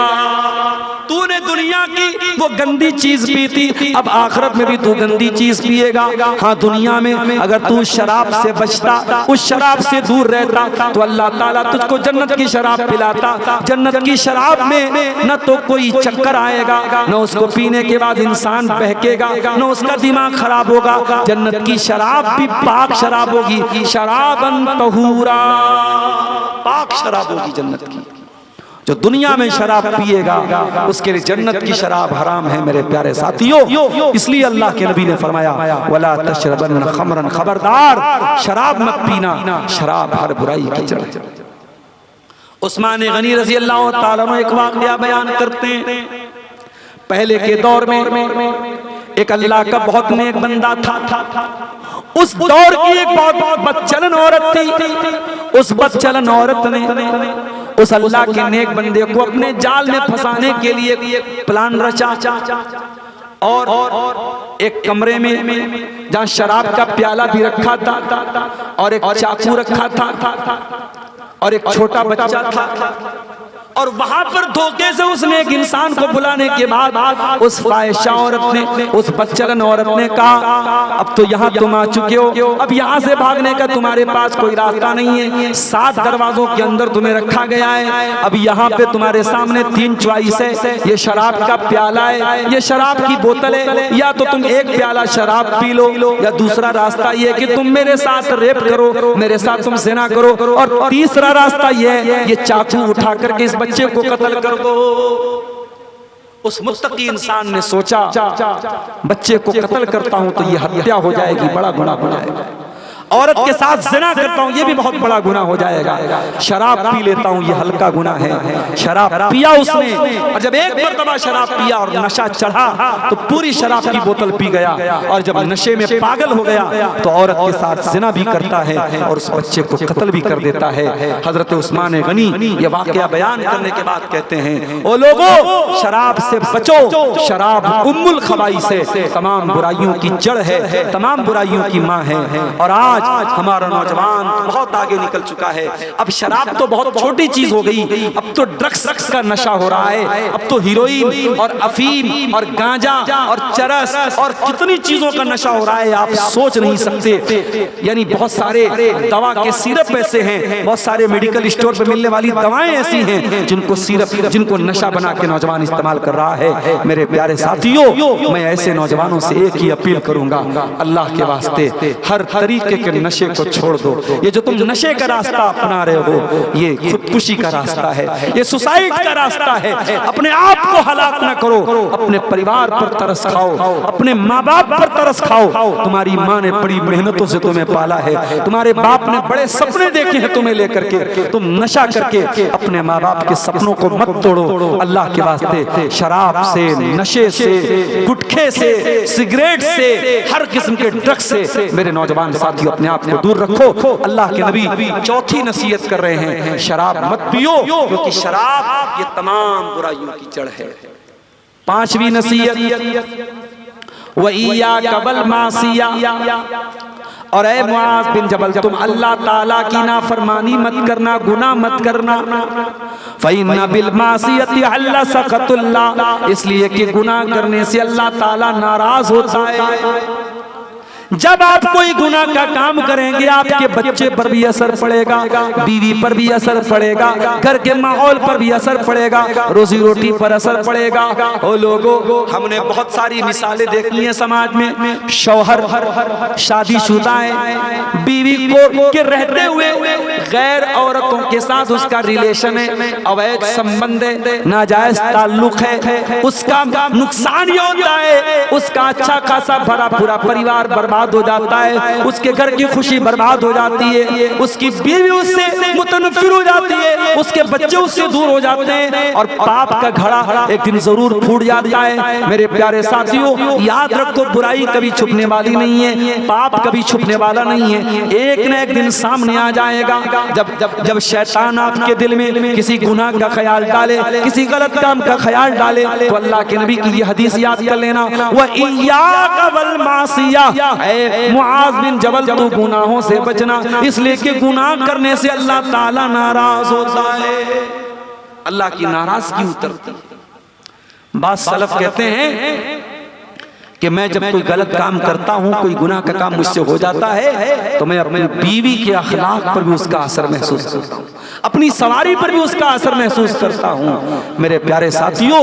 तूने दुनिया की वो गंदी चीज पी थी, अब आखिरत में भी तू गंदी चीज पिएगा। हाँ, दुनिया में अगर तू शराब से बचता, उस शराब से दूर रहता, तो अल्लाह ताला तुझको जन्नत की शराब पिलाता। जन्नत की शराब में न तो कोई चक्कर आएगा, न उसको पीने के बाद इंसान बहकेगा, न उसका दिमाग खराब होगा। जन्नत की शराब भी पाक शराब होगी, शराबन तहूरा, पाक शराब होगी जन्नत की। जो दुनिया में शराब पिएगा उसके लिए जन्नत की शराब हराम है। मेरे प्यारे साथियों, इसलिए अल्लाह के नबी ने फरमाया, वला तशरबन खमरन, खबरदार शराब मत पीना, शराब हर बुराई की जड़ है। उस्मान गनी रज़ी अल्लाह ताला अन्हु एक वाक़या बयान करते हैं। पहले के दौर में एक अल्लाह का बहुत नेक बंदा था। उस दौर की एक बहुत बदचलन औरत थी। उस बदचलन औरत ने उस अल्लाह के नेक बंदे को अपने जाल में फंसाने के लिए प्लान रचा और एक कमरे में जहां शराब का प्याला भी रखा था और एक चाकू रखा था और एक छोटा बच्चा था, और वहां पर धोखे से उसने एक इंसान को बुलाने के बाद उस फाहिशा औरत ने, उस बच्चलन औरत ने कहा अब तो यहाँ तुम आ चुके हो, अब यहाँ से भागने का तुम्हारे पास कोई रास्ता नहीं है, 7 दरवाजों के अंदर तुम्हें रखा गया है। अब यहाँ पे तुम्हारे सामने 3 चॉइस है, ये शराब का प्याला है, ये शराब की बोतल है, या तो तुम एक प्याला शराब पी लो, या दूसरा रास्ता ये कि तुम मेरे साथ रेप करो, मेरे साथ तुम ज़िना करो, और तीसरा रास्ता ये है ये चाकू उठा करके इस बच्चे को कत्ल कर दो। उस मुत्तकी इंसान ने सोचा बच्चे को कत्ल करता हूं तो ये हत्या हो जाएगी, बड़ा गुनाह हो जाएगा, औरत के साथ ज़िना करता हूं ये भी बहुत बड़ा गुनाह हो जाएगा, शराब पी लेता हूं ये हल्का गुनाह है। शराब पिया उसने, और जब एक मर्तबा शराब पिया और नशा चढ़ा तो पूरी शराब की बोतल पी गया, और जब नशे में पागल हो गया तो औरत के साथ ज़िना भी करता है और उस बच्चे को कत्ल भी कर देता है। हजरत उस्मान गनी ये वाकया बयान करने के बाद कहते हैं ओ लोगों शराब से बचो, शराब उम्मुल खबाइस से, तमाम बुराइयों की जड़ है, तमाम बुराइयों की माँ है। और आज हमारा नौजवान बहुत आगे निकल चुका है, अब शराब तो बहुत छोटी चीज हो गई, अब तो ड्रग्स का नशा हो रहा है, अब तो हीरोइन और अफीम और गांजा और चरस और कितनी चीजों का नशा हो रहा है आप सोच नहीं सकते। यानी बहुत सारे दवा के सिरप ऐसे हैं, बहुत सारे मेडिकल स्टोर पे मिलने वाली दवाएं ऐसी हैं जिनको सिरप, जिनको नशा बना के नौजवान इस्तेमाल कर रहा है। मेरे प्यारे साथियों मैं ऐसे नौजवानों से एक ही अपील करूंगा, अल्लाह के वास्ते हर तरीके के नशे को छोड़ दो। ये जो तुम नशे का रास्ता अपना रहे हो ये खुदकुशी का रास्ता है, ये सुसाइड का रास्ता है। अपने आप को हलाक न करो, अपने परिवार पर तरस खाओ, अपने माँ बाप पर तरस खाओ। तुम्हारी माँ ने बड़ी मेहनतों से तुम्हें पाला है, तुम्हारे बाप ने बड़े सपने देखे हैं तुम्हें लेकर के, तुम नशा करके अपने माँ बाप के सपनों को मत तोड़ो। अल्लाह के वास्ते शराब से, नशे से, गुटखे से, सिगरेट से, हर किस्म के ड्रग्स से मेरे नौजवान साथियों अपने आप को दूर रखो। अल्लाह के नबी चौथी नसीहत कर रहे हैं शराब मत पियो, क्योंकि शराब ये तमाम बुराइयों की जड़ है। 5वीं नसीहत वइय्याका वल मासिया, और ऐ मुआज़ बिन जबल तुम अल्लाह ताला की नाफरमानी मत करना, गुनाह मत करना। फ़इन्ना बिल मासियति हल्ला सख़तुल्लाह, इसलिए कि गुनाह करने से अल्लाह ताला नाराज होता है। जब आप कोई गुनाह का काम करेंगे आपके बच्चे पर भी असर पड़ेगा, बीवी पर भी असर पड़ेगा, घर के माहौल पर भी असर पड़ेगा, रोजी रोटी पर असर पड़ेगा। ओ लोगों हमने बहुत सारी मिसालें देखी हैं समाज में, शौहर शादीशुदा है, बीवी को के रहते हुए गैर औरतों के साथ उसका रिलेशन है, अवैध संबंध है, नाजायज ताल्लुक है, उसका नुकसान ये होता है उसका अच्छा खासा भरा पूरा परिवार बर्बाद हो जाता है, उसके घर की खुशी बर्बाद हो जाती है, उसकी बीवी उससे मुतनफिर हो जाती है, उसके बच्चे उससे दूर हो जाते हैं, और पाप का घड़ा एक दिन जरूर फूट जाता है। मेरे प्यारे साथियों याद रखो बुराई कभी छुपने वाली नहीं है, पाप कभी छुपने वाला नहीं है, एक न एक दिन सामने आ जाएगा। जब जब जब शैतान आपके दिल में किसी गुनाह का ख्याल डाले, किसी गलत काम का ख्याल डाले, तो अल्लाह के नबी की ये हदीस याद कर लेना, वइय्याका वल मासिया, मुआज़ बिन जबल तू गुनाहों से बचना, इसलिए कि गुनाह करने से अल्लाह ताला नाराज होता है, अल्लाह की नाराजगी उतरती है। बात सलफ कहते हैं कि मैं जब कोई गलत काम करता हूँ, कोई गुनाह का काम मुझसे हो जाता है, तो मैं अपनी बीवी के अखलाक पर भी उसका असर महसूस करता हूँ, अपनी सवारी पर भी उसका असर महसूस करता हूँ। मेरे प्यारे साथियों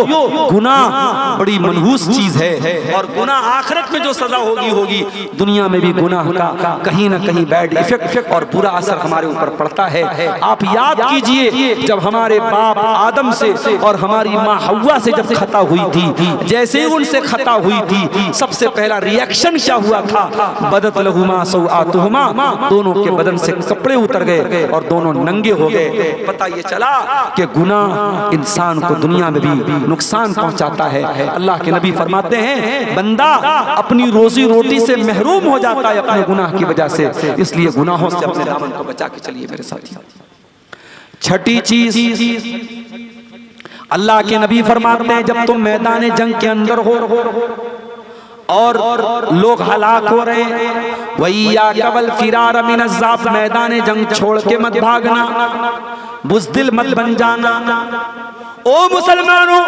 गुनाह बड़ी मनहूस चीज है, और गुनाह आखिरत में जो सजा होगी होगी, दुनिया में भी गुनाह का कहीं ना कहीं बैड इफेक्ट और बुरा असर हमारे ऊपर पड़ता है। आप याद कीजिए जब हमारे बाप आदम से और हमारी माँ हव्वा से जब खता हुई थी, जैसे ही उनसे खता हुई थी सबसे पहला रिएक्शन क्या हुआ था, बदत लहुमा सौआतुहुमा, दोनों के बदन से कपड़े उतर गए और दोनों नंगे हो गए। पता ये चला कि गुनाह इंसान को दुनिया में भी नुकसान पहुंचाता है। अल्लाह के नबी फरमाते हैं बंदा अपनी रोजी रोटी से महरूम हो जाता है अपने गुनाह की वजह से, इसलिए गुनाहों से अपने दामन को बचा के चलिए मेरे साथी। छठी चीज अल्लाह के नबी फरमाते हैं जब तुम मैदान जंग के अंदर हो और लोग हलाक हो रहे हैं, वइय्याका वल फिरार मिनज़्ज़ाफ, मैदान जंग छोड़ के मत भागना, बुज़दिल मत बन जाना। ओ मुसलमानों,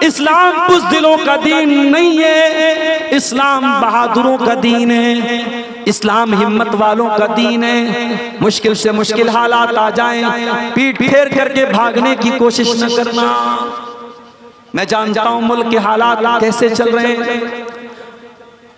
इस्लाम बुज़दिलों का दीन नहीं है, इस्लाम बहादुरों का दीन है, इस्लाम हिम्मत वालों का दीन है। मुश्किल से मुश्किल हालात आ जाएं, पीठ फेर करके भागने की कोशिश न करना। मैं जानता हूं मुल्क के हालात कैसे चल रहे हैं,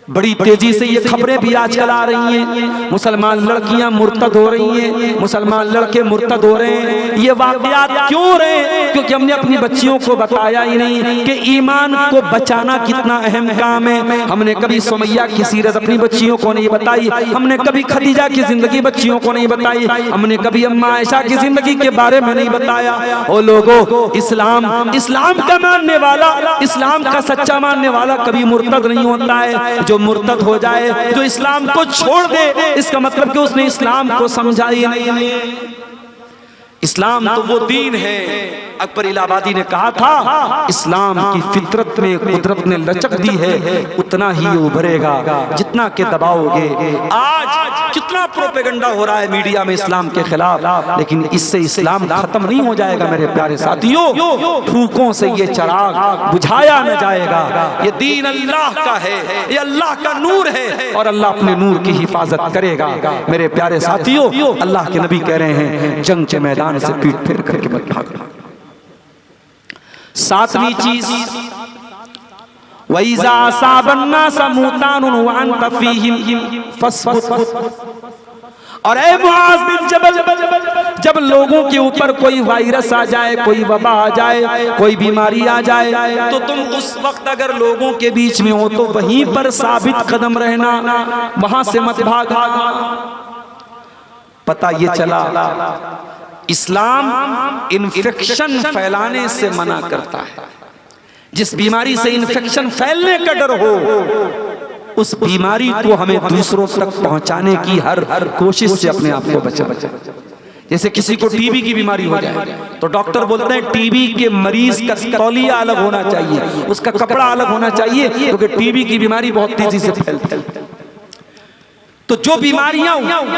बड़ी तेजी से ये खबरें भी आजकल आ रही हैं, मुसलमान लड़कियां मुर्तद हो रही हैं, मुसलमान लड़के मुर्तद हो रहे हैं। ये वाक़यात क्यों हो रहे हैं? क्योंकि हमने अपनी बच्चियों को बताया ही नहीं कि ईमान को बचाना कितना अहम काम है। हमने कभी सुमैया की सीरत अपनी बच्चियों को नहीं बताई, हमने कभी खदीजा की जिंदगी बच्चियों को नहीं बताई, हमने कभी अम्मा आयशा की जिंदगी के बारे में नहीं बताया। ओ लोगों, इस्लाम का मानने वाला, इस्लाम का सच्चा मानने वाला कभी मुर्तद नहीं होता है। जो मुर्तद हो जाए, जो इस्लाम को छोड़ दे, इसका मतलब कि उसने इस्लाम को समझा ही नहीं। इस्लाम तो वो दीन है, अकबर इलाहाबादी ने कहा था, इस्लाम की फितरत में कुदरत ने लचक दी है, उतना ही उभरेगा जितना के दबाओगे। आज कितना प्रोपेगेंडा हो रहा है मीडिया में इस्लाम के खिलाफ, लेकिन इससे इस्लाम खत्म नहीं हो जाएगा मेरे प्यारे साथियों। फूकों से ये चिराग बुझाया न जाएगा। ये दीन अल्लाह का है, ये अल्लाह का नूर है और अल्लाह अपने नूर की हिफाजत करेगा। मेरे प्यारे साथियों, अल्लाह के नबी कह रहे हैं, जंग के मैदान से पीठ फेर करके मत भागना। सातवीं चीज, वइज़ा असाबन्ना समूतानुन व अंत फीहिम फस्बुत। और ऐ मुआज़ बिन जबल, जब लोगों के ऊपर कोई वायरस आ जाए, कोई वबा आ जाए, कोई बीमारी आ जाए, तो तुम उस वक्त अगर लोगों के बीच में हो तो वहीं पर साबित कदम रहना, वहां से मत भागना। पता ये चला इस्लाम इन्फेक्शन फैलाने से मना करता है। जिस बीमारी से इन्फेक्शन फैलने का डर हो, उस बीमारी को हमें दूसरों तक पहुंचाने की हर कोशिश से अपने आप को बचाना। जैसे किसी को टीबी की बीमारी हो जाए तो डॉक्टर बोलते हैं टीबी के मरीज का तौलिया अलग होना चाहिए, उसका कपड़ा अलग होना चाहिए, क्योंकि टीबी की बीमारी बहुत तेजी से फैलती है। तो जो बीमारियां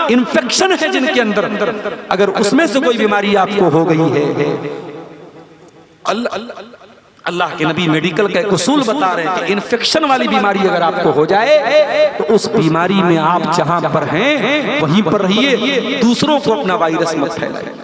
इन्फेक्शन है जिनके अंदर, अगर उसमें से कोई बीमारी आपको हो गई है, अल्लाह के नबी मेडिकल का एक उसूल बता रहे हैं कि इन्फेक्शन वाली बीमारी अगर आपको हो जाए तो उस बीमारी में आप जहां पर हैं वहीं पर रहिए, दूसरों को अपना वायरस मत फैलाएं।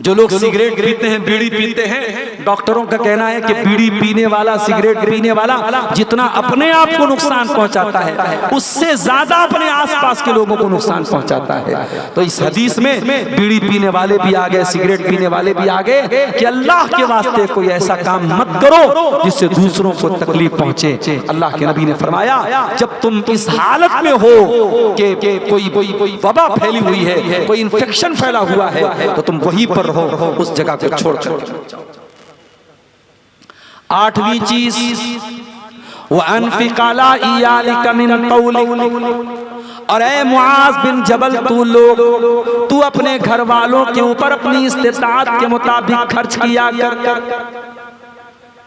जो लोग सिगरेट पीते हैं, बीड़ी पीते हैं, डॉक्टरों का कहना है कि बीड़ी पीने वाला, सिगरेट पीने वाला जितना अपने आप को नुकसान पहुंचाता है, उससे ज्यादा अपने आसपास के लोगों को नुकसान पहुंचाता है। तो इस हदीस में बीड़ी पीने वाले भी आ गए, सिगरेट पीने वाले भी आ गए कि अल्लाह के वास्ते कोई ऐसा काम मत करो जिससे दूसरों को तकलीफ पहुंचे। अल्लाह के नबी ने फरमाया, जब तुम इस हालत में हो कि कोई वबा फैली हुई है, कोई इन्फेक्शन फैला हुआ है, तो तुम वहीं पर रहो, उस जगह को छोड़कर। आठवीं चीज, वो अनफिकाला इयालिका मिन तौली। और ऐ मुआज़ बिन जबल, तू अपने घर वालों के ऊपर अपनी इस्तिताअत के मुताबिक खर्च किया कर।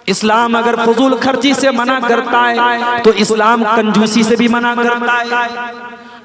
इस्लाम अगर फजूल खर्ची से मना करता है तो इस्लाम कंजूसी से भी मना करता है।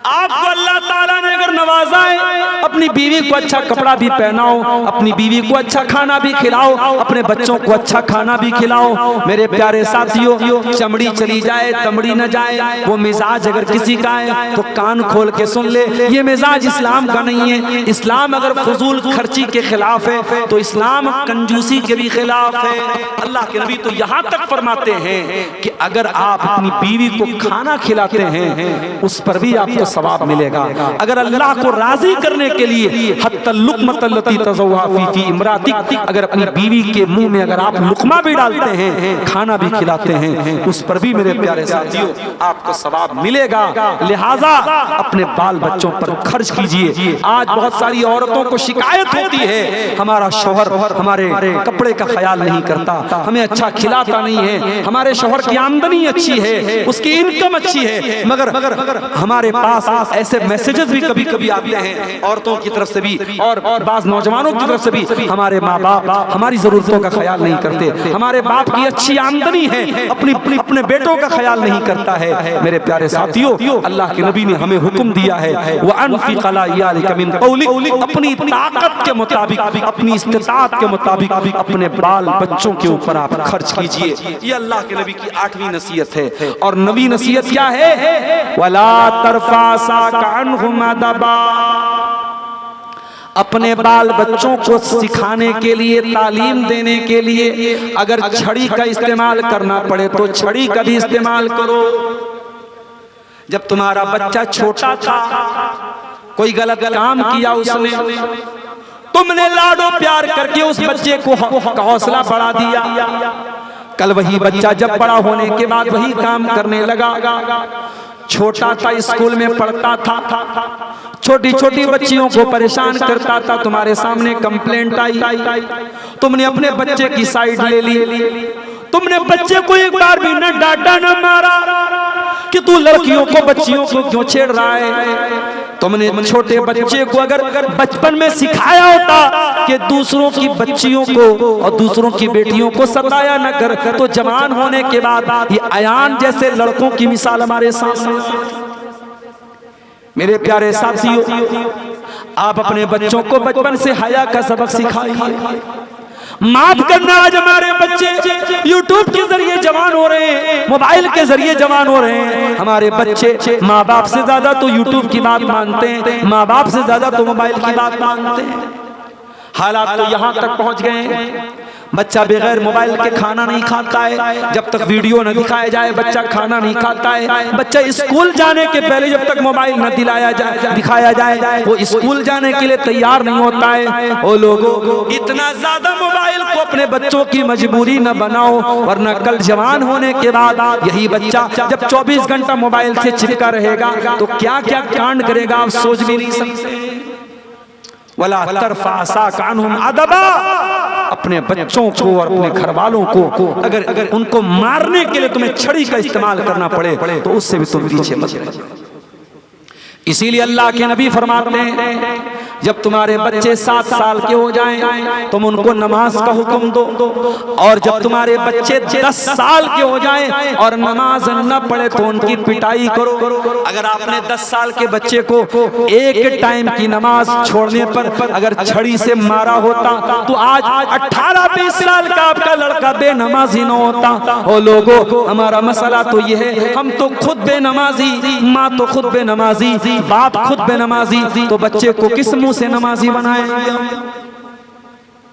आपको अल्लाह ताला ने अगर नवाजा है, अपनी बीवी को अच्छा कपड़ा भी पहनाओ, अपनी बीवी को अच्छा खाना भी खिलाओ, अपने बच्चों को अच्छा खाना भी खिलाओ। मेरे प्यारे साथियों, चमड़ी चली जाए तमड़ी न जाए, वो मिजाज अगर किसी का है तो कान खोल के सुन ले, ये मिजाज इस्लाम का नहीं है। इस्लाम अगर फजूल खर्ची के खिलाफ है तो इस्लाम कंजूसी के भी खिलाफ है। अल्लाह के नबी तो यहाँ तक फरमाते हैं कि अगर आप अपनी बीवी को खाना खिलाते हैं उस पर भी आपको सवाब मिलेगा। अगर अल्लाह को राजी करने के लिए हत्तल लुक़मतल्लती तज़व्वा फी इमरातिक, अगर अपनी बीवी के मुंह में अगर आप लुक़मा भी डालते हैं, खाना भी खिलाते हैं, उस पर भी मेरे प्यारे साथियों आपको सवाब मिलेगा। लिहाजा अपने बाल बच्चों पर खर्च कीजिए। आज बहुत सारी औरतों को शिकायत होती है, हमारा शौहर हमारे कपड़े का ख्याल नहीं करता, हमें अच्छा खिलाता नहीं है, हमारे शौहर की आमदनी अच्छी है, उसकी इनकम अच्छी है, मगर हमारे पास ऐसे मैसेजेस भी कभी कभी आते हैं औरतों की तरफ से भी और बाज नौजवानों की तरफ से भी, हमारे माँ बाप हमारी जरूरतों का ख्याल नहीं करते, हमारे बाप की अच्छी आमदनी है अपने बेटों का ख्याल नहीं करता है। मेरे प्यारे साथियों, अल्लाह के नबी ने हमें हुक्म दिया है वो अनफिक अला इयालिक मिन कौलिक, अपनी ताकत के मुताबिक, अपनी इस्तिताअत के मुताबिक अपने बाल बच्चों के ऊपर आप खर्च कीजिए। ये अल्लाह के नबी की 8वीं नसीहत है। और 9वीं नसीहत क्या है? वला तरफा साका अन्हुम अदबा, अपने बाल बच्चों को सिखाने के लिए, तालीम देने के लिए अगर छड़ी का इस्तेमाल करना पड़े तो छड़ी का भी इस्तेमाल करो। जब तुम्हारा बच्चा छोटा था, कोई गलत काम किया उसने, तुमने लाडो प्यार करके उस बच्चे को हौसला बढ़ा दिया। कल वही बच्चा जब बड़ा होने के बाद वही काम करने लगा। छोटा था, स्कूल में पढ़ता था, छोटी छोटी बच्चियों को परेशान करता था, तुम्हारे सामने कंप्लेंट आई, तुमने अपने बच्चे की साइड ले ली, तुमने बच्चे को एक बार भी न डांटा न मारा कि तू लड़कियों को बच्चियों को क्यों छेड़ रहा है। तुमने छोटे बच्चे को अगर बचपन में सिखाया होता कि दूसरों की बच्चियों को और दूसरों की बेटियों को सताया न कर, तो जवान होने के बाद ये अयान जैसे लड़कों की मिसाल हमारे सामने। मेरे प्यारे साथियों, आप अपने बच्चों को बचपन से हया का सबक सिखाइए। माफ करना, आज हमारे बच्चे यूट्यूब के जरिए जवान हो रहे हैं, मोबाइल के जरिए जवान हो रहे हैं। हमारे बच्चे माँ बाप से ज्यादा तो यूट्यूब की बात मानते हैं, माँ बाप से ज्यादा तो मोबाइल की बात मानते हैं। हालात तो यहाँ तक पहुँच गए हैं, बच्चा बगैर मोबाइल के खाना नहीं खाता है। जब तक वीडियो न दिखाया जाए बच्चा खाना नहीं खाता है। बच्चा स्कूल जाने के पहले जब तक मोबाइल न दिखाया जाए वो स्कूल जाने के लिए तैयार नहीं होता है। वो लोगों, इतना ज्यादा मोबाइल को अपने बच्चों की मजबूरी न बनाओ, वरना कल जवान होने के बाद यही बच्चा जब 24 घंटा मोबाइल से चिपका रहेगा तो क्या क्या कांड करेगा आप सोच भी नहीं सकते। वला तरफा साका अन्हुम अदबा, अपने बच्चों को और अपने घर वालों को अगर उनको मारने के लिए तुम्हें छड़ी का इस्तेमाल करना पड़े तो उससे भी तुम पीछे मत रहो। इसीलिए अल्लाह के नबी फरमाते हैं जब तुम्हारे बच्चे 7 साल के हो जाएं तुम उनको नमाज का हुक्म दो, और जब तुम्हारे बच्चे 10 साल के हो जाएं और नमाज न पढ़े तो उनकी पिटाई करो। अगर आपने 10 साल के बच्चे को एक टाइम की नमाज छोड़ने पर अगर छड़ी से मारा होता तो आज 18-20 साल का आपका लड़का बेनमाजी न होता। ओ लोगों, हमारा मसला तो ये है, हम तो खुद बेनमाजी, माँ तो खुद बेनमाजी, बाप खुद बेनमाजी, तो बच्चे को किस मुंह से नमाजी बनाएंगे हम?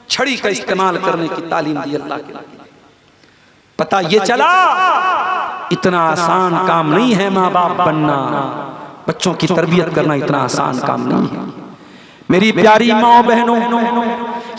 छड़ी का इस्तेमाल करने की तालीम दी अल्लाह के नबी। पता ये चला इतना आसान काम नहीं है माँ बाप बनना, बच्चों की तरबियत करना इतना आसान काम नहीं है। मेरी प्यारी माँ बहनों,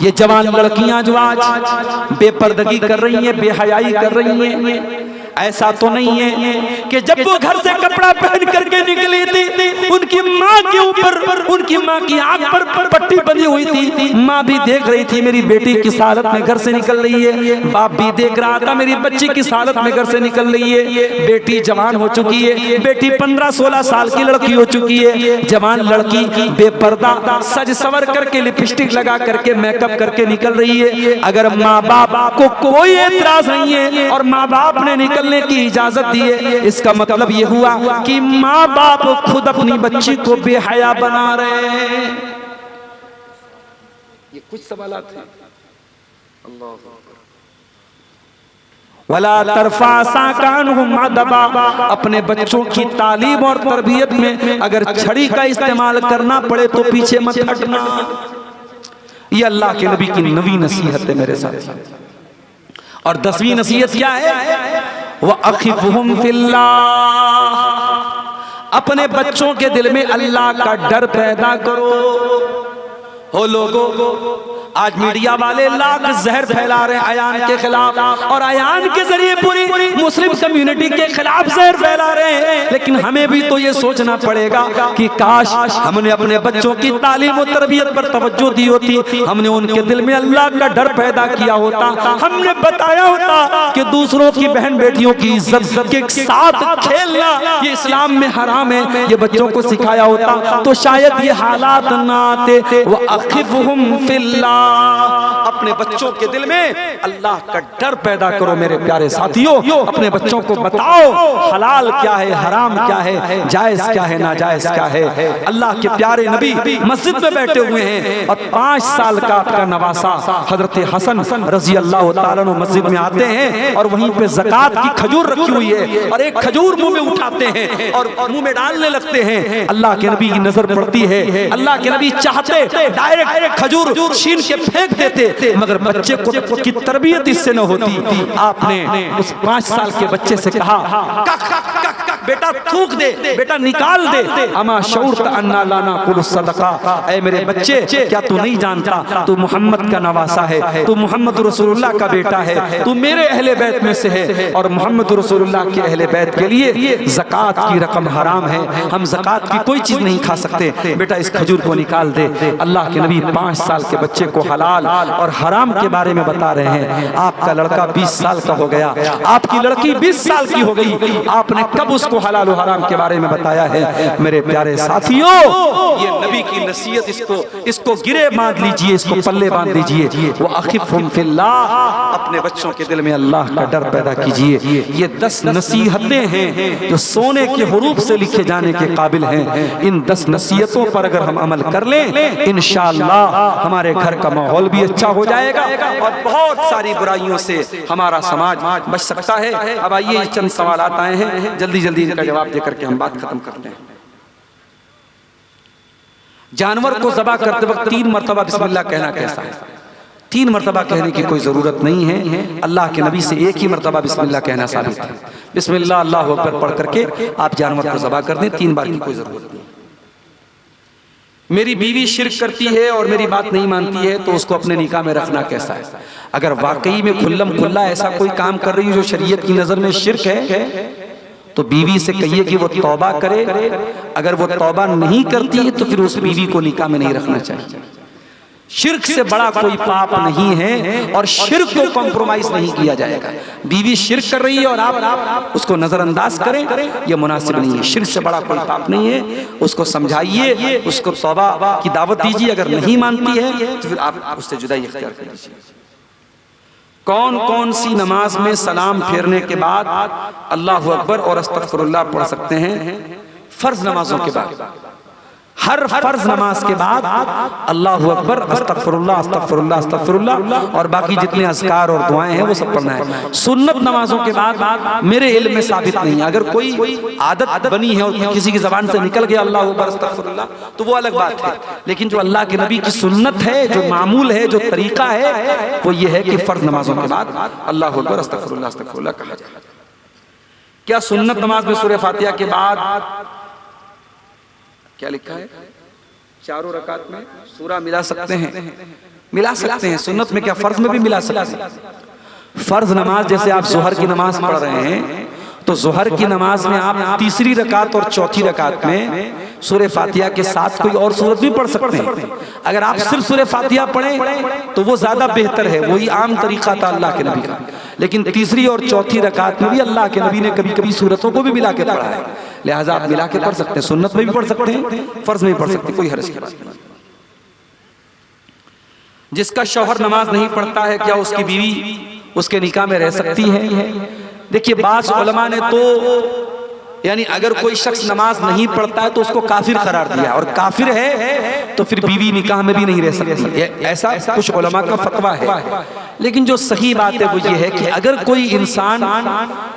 ये जवान लड़कियां जो आज बेपर्दगी कर रही हैं, बेहयाई कर रही हैं, ऐसा तो नहीं है कि जब वो घर से कपड़ा पहन करके निकली थी उनकी माँ के ऊपर, उनकी माँ की आंख पर पट्टी बंधी हुई थी, माँ भी देख रही थी मेरी बेटी किस हालत में घर से निकल रही है, बाप भी देख रहा था मेरी बच्ची किस हालत में घर से निकल रही है। बेटी जवान हो चुकी है, बेटी 15-16 साल की लड़की हो चुकी है, जवान लड़की बेपर्दा सज सवर करके लिपस्टिक लगा करके मेकअप करके निकल रही है। अगर माँ बाप को कोई एतराज नहीं है और माँ बाप ने निकलने की इजाजत दी है, इसका मतलब ये हुआ कि माँ बाप खुद अपनी बच्ची को बेहया बना रहे हैं। ये कुछ सवालात हैं। वला तरफा साका अन्हुम अदबा, अपने बच्चों की तालीम और तरबियत में अगर छड़ी का इस्तेमाल करना पड़े तो पीछे मत हटना। ये अल्लाह के नबी की 9वीं नसीहत है मेरे साथ। और 10वीं नसीहत क्या है? वअखिफहुम फिल्लाह, अपने बच्चों के दिल में अल्लाह का डर पैदा करो। हो लोगों, आज मीडिया वाले लाख जहर फैला रहे हैं अयान के खिलाफ, और अयान के जरिए पूरी मुस्लिम कम्युनिटी के खिलाफ जहर फैला रहे हैं। लेकिन हमें भी तो ये सोचना पड़ेगा कि काश हमने अपने बच्चों की तालीम और तरबियत पर तवज्जो दी होती, हमने उनके दिल में अल्लाह का डर पैदा किया होता, हमने बताया होता कि दूसरों की बहन बेटियों की इज्जत के साथ खेलना ये इस्लाम में हराम है, ये बच्चों को सिखाया होता तो शायद ये हालात ना आते। वो अखिफहुम फिल्लाह, अपने बच्चों के दिल में अल्लाह का डर पैदा करो। मेरे प्यारे साथियों, अपने बच्चों को बताओ हलाल क्या है, हराम क्या है, जायज क्या है, नाजायज क्या है। अल्लाह के प्यारे नबी मस्जिद में बैठे हुए हैं और 5 साल का आपका नवासा हजरत हसन रजी अल्लाह तआला अन्हु मस्जिद में आते हैं और वहीं पे ज़कात की खजूर रखी हुई है और एक खजूर मुंह में उठाते हैं और मुंह में डालने लगते हैं। अल्लाह के नबी की नजर पड़ती है, अल्लाह के नबी चाहते डायरेक्ट खजूर छीन के फेंक देते, मगर बच्चे को की तरबियत इससे न होती। आपने उस 5 साल के बच्चे से कहा, बेटा थूक दे, बेटा निकाल दे। अमा शऊरत अन्ना लाना कुल सदका, ऐ मेरे बच्चे क्या तू नहीं जानता तू मोहम्मद का नवासा है, तू मोहम्मद रसूलुल्लाह का बेटा है, तू मेरे अहले बैत में से है और मोहम्मद रसूलुल्लाह के अहले बैत के लिए ज़कात की रकम हराम है, हम ज़कात की कोई चीज नहीं खा सकते, बेटा इस खजूर को निकाल दे। अल्लाह के नबी 5 साल के बच्चे को हलाल और हराम के बारे में बता रहे हैं। आपका लड़का 20 साल का हो गया, आपकी लड़की 20 साल की हो गई, आपने कब उसको हलाल और हराम के बारे में बताया है। मेरे प्यारे साथियों, ये नबी की नसीहत, इसको गिरे बांध लीजिए, इसको पल्ले बांध लीजिए। वो अखिफहुम फिल्लाह, अपने बच्चों के दिल में अल्लाह का डर पैदा कीजिए। ये 10 नसीहतें हैं जो सोने के हरूफ से लिखे जाने के काबिल हैं। इन 10 नसीहतों पर अगर हम अमल कर लें, इंशाअल्लाह हमारे घर का माहौल भी अच्छा हो जाएगा और बहुत सारी बुराइयों से हमारा समाज बच सकता है। अब आइए चंद सवाल आए हैं, जल्दी जल्दी इनका जवाब देकर के हम बात खत्म करते हैं। जानवर को ज़बह करते वक्त 3 मरतबा बिस्मिल्लाह कहना कैसा है? 3 मरतबा कहने की कोई ज़रूरत नहीं है। अल्लाह के नबी से एक ही मरतबा बिस्मिल्लाह कहना साबित है। बिस्मिल्लाह अल्लाहु अकबर पढ़ करके आप जानवर को ज़बह कर दें, 3 बार की कोई ज़रूरत नहीं। मेरी बीवी शिर्क करती है और मेरी बात नहीं मानती है तो उसको अपने निकाह में रखना कैसा है? अगर वाकई में खुल्लम खुल्ला ऐसा कोई काम कर रही है जो शरीयत की नज़र में शिर्क है तो बीवी से कहिए कि वो तौबा करे। अगर वो तौबा नहीं करती है तो फिर उस बीवी को निकाह में नहीं रखना चाहिए। शिर्क से बड़ा कोई पाप नहीं है और शिर्क को कॉम्प्रोमाइज नहीं किया जाएगा। बीवी शिर्क कर रही है और आप उसको नजरअंदाज करें, यह मुनासिब नहीं है। शिर्क से बड़ा कोई पाप नहीं है, उसको समझाइए, उसको तौबा की दावत दीजिए। अगर नहीं मानती है तो फिर आप उससे जुदाई इख्तियार कर लीजिए। कौन कौन सी नमाज में सलाम फेरने के बाद अल्लाहु अकबर और अस्तगफिरुल्लाह पढ़ सकते हैं? फर्ज नमाजों के बाद, हर फर्ज नमाज के बाद अल्लाहु अकबर, अस्तगफिरुल्लाह, अस्तगफिरुल्लाह, अस्तगफिरुल्लाह और बाकी जितने अज़कार और दुआएं हैं वो सब पढ़ना है। सुन्नत नमाजों के बाद मेरे इल्म में साबित नहीं है। अगर कोई आदत बनी है और किसी की ज़बान से निकल गया अल्लाहु अकबर, अस्तगफिरुल्लाह, तो वो अलग बात है। लेकिन जो अल्लाह के नबी की सुन्नत है, जो मामूल है, जो तरीका है, वो ये है कि फर्ज नमाजों के बाद अल्लाहु अकबर, अस्तगफिरुल्लाह, अस्तगफिरुल्लाह कहा जाए। क्या सुन्नत नमाज में सूरह फातिहा के बाद क्या लिखा है? चारों रकात में सूरा मिला सकते हैं? मिला सकते हैं। सुन्नत में क्या, फर्ज में भी मिला सकते हैं। फर्ज नमाज जैसे आप जोहर की नमाज पढ़ रहे हैं तो जोहर की नमाज में आप तीसरी रकात और चौथी रकात में सूरह फातिहा के साथ कोई और सूरत भी पढ़ सकते हैं। अगर आप सिर्फ सूरह फातिहा पढ़ें तो वो ज्यादा बेहतर है, वही आम तरीका था अल्लाह के नबी का। लेकिन तीसरी और चौथी रकात में भी अल्लाह के नबी ने कभी कभी सूरतों को भी मिला के पढ़ा है, लिहाजा आप मिला के पढ़ सकते हैं। सुन्नत में भी पढ़ सकते हैं, फर्ज में भी पढ़ सकते हैं, कोई हर्ज की बात नहीं। जिसका शौहर नमाज नहीं पढ़ता है, क्या उसकी बीवी उसके निकाह में रह सकती है? देखिए, बाज़ उलमा ने तो यानी अगर कोई शख्स नमाज नहीं पढ़ता है तो उसको काफिर करार दिया, और काफिर है तो फिर बीवी निकाह में भी नहीं रह सकती, ऐसा कुछ उलमा का फतवा है। लेकिन जो सही बात है वो ये है कि अगर कोई इंसान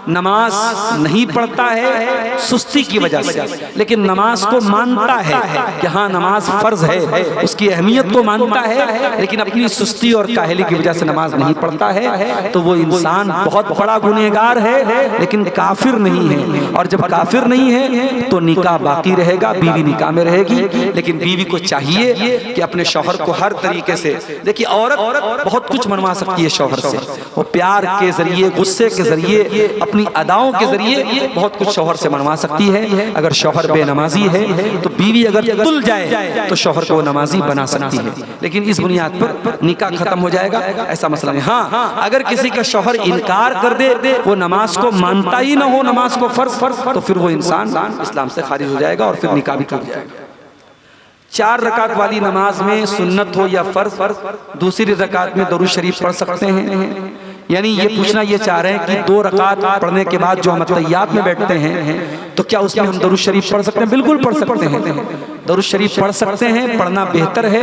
नमाज नहीं पढ़ता है सुस्ती की वजह से, लेकिन नमाज को मानता है कि हाँ नमाज फर्ज है, उसकी अहमियत को मानता है, लेकिन अपनी सुस्ती और काहली की वजह से नमाज नहीं पढ़ता है, तो वो इंसान बहुत बड़ा गुनहगार है लेकिन काफिर नहीं है। और जब मुसाफिर नहीं है तो निकाह बाकी रहेगा, बीवी निकाह में रहेगी। लेकिन बीवी को चाहिए कि अपने शौहर को हर तरीके से, देखिए औरत बहुत कुछ मनवा सकती है शौहर से, वो प्यार के जरिए, गुस्से के जरिए, अपनी अदाओं के जरिए बहुत कुछ शौहर से मनवा सकती है। अगर शौहर बेनमाजी है तो बीवी अगर तुल जाए तो शौहर को नमाजी बना सकती है, लेकिन इस बुनियाद पर निकाह खत्म हो जाएगा, ऐसा मसला नहीं। हाँ, अगर किसी का शौहर इनकार कर दे, वो नमाज को मानता ही ना हो, नमाज को फर्ज, तो फिर वो इंसान इस्लाम से खारिज हो जाएगा और फिर निकाह भी टूट जाएगा। 4 रकात वाली नमाज में सुन्नत हो या फर्ज, दूसरी रकात में दरूद शरीफ पढ़ सकते हैं। यानी ये पूछना ये चाह रहे हैं कि 2 रकात पढ़ने के बाद जो हम तैयात में बैठते हैं तो क्या उसमें हम दरूद शरीफ पढ़ सकते हैं? बिल्कुल पढ़ सकते हैं, दरूद शरीफ पढ़ सकते हैं, पढ़ना बेहतर है।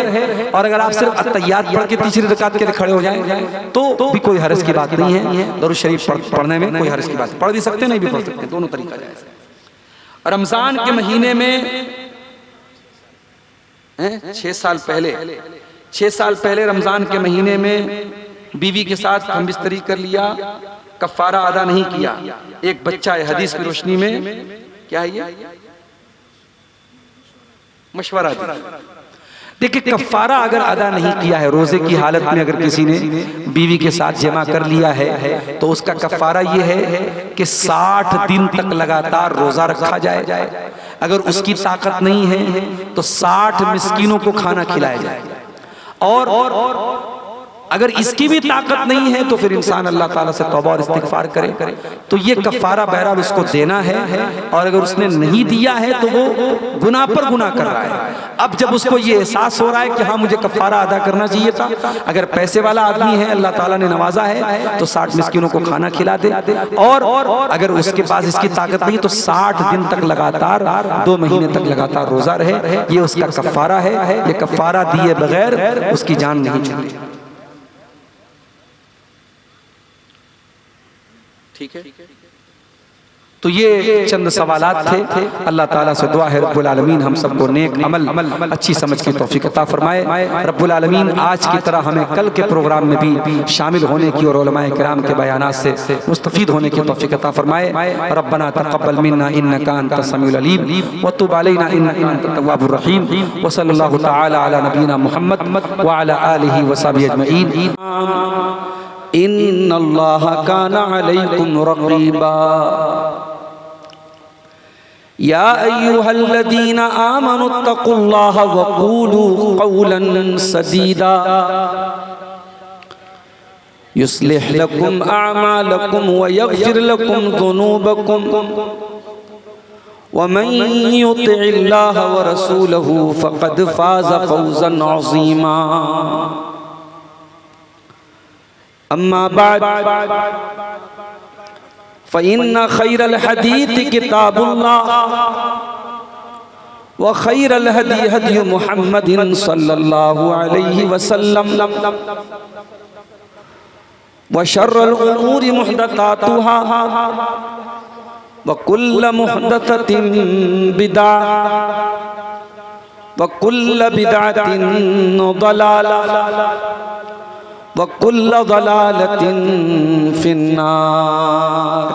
और अगर आप सिर्फ अत्तहियात पढ़ के तीसरी रकात के लिए खड़े हो जाएं तो भी कोई हर्ज की बात नहीं है। दरूद शरीफ पढ़ने में कोई हर्ज की बात, पढ़ भी सकते हैं, नहीं भी पढ़ सकते, दोनों तरीका जायज़ है। रमजान के महीने में 6 साल पहले रमजान के महीने में बीवी के साथ हम बिस्तरी कर लिया, कफ़ारा अदा नहीं किया, एक बच्चा है, हदीस की रोशनी में क्या है ये मशवरा देखिए, कफ़ारा अगर अदा नहीं किया है, रोजे की हालत में अगर किसी ने बीवी के साथ जमा कर लिया है तो उसका कफ़ारा ये है कि 60 दिन तक लगातार रोजा रखा जाए। अगर उसकी ताकत नहीं है तो 60 मिस्कीनों को खाना खिलाया जाए। और अगर इसकी भी ताकत नहीं है तो फिर इंसान अल्लाह ताला से तौबा और इस्तिग़फ़ार करे। तो ये कफ़ारा बहरहाल उसको देना है, और अगर उसने नहीं दिया है तो वो गुनाह पर गुनाह कर रहा है। अब जब उसको ये एहसास हो रहा है कि हाँ मुझे कफ़ारा अदा करना चाहिए था, अगर पैसे वाला आदमी है, अल्लाह ताला ने नवाजा है, तो 60 मिस्कीनों को खाना खिला दे। और अगर उसके पास इसकी ताकत नहीं तो 60 दिन तक लगातार, 2 महीने तक लगातार रोजा रहे, ये उसका कफ़ारा है। ये कफ़ारा दिए बगैर उसकी जान नहीं चलती। ठीक है, तो ये चंद सवालात थे। अल्लाह ताला से दुआ है रब्बुल आलमीन हम सबको नेक अमल, अच्छी समझ की तौफीक अता फरमाए। रब्बुल आलमीन आज की तरह हमें कल के प्रोग्राम में भी शामिल होने की और उलमाए किराम के बयानात से मुस्तफीद होने की तौफीक अता फरमाए। रब्बना तक़ब्बल मिन्ना इन्नका अंतस समीउल अलीम व तुब अलैना इन्नका अंतत तव्वाबुर रहीम व सल्लल्लाहु तआला अला नबीना मुहम्मद व अला आलिहि व सहबिहि अजमईन। इन्नल्लाह काना अलैकुम रक़ीबा या अय्युहल्लज़ीना आमनुत्तक़ुल्लाह वक़ूलू क़ौलन सदीदा युस्लिह लकुम अअमालकुम व यग़फिर लकुम ज़ुनूबकुम व मन युतिइल्लाह व रसूलहू फ़क़द फ़ाज़ फ़ौज़न अज़ीमा। अम्मा बाद फ़इन्न खैरल हदीस किताबुल्लाह व खैरल हदी हदी मुहम्मदिन सल्लल्लाहु अलैहि वसल्लम व शर्रल उमूरि मुहदसातुहा व कुल्ल मुहदसतिन बिदअह व कुल्ल बिदअतिन ज़लालह वकुल्ल ज़लालतिन फिन्नार।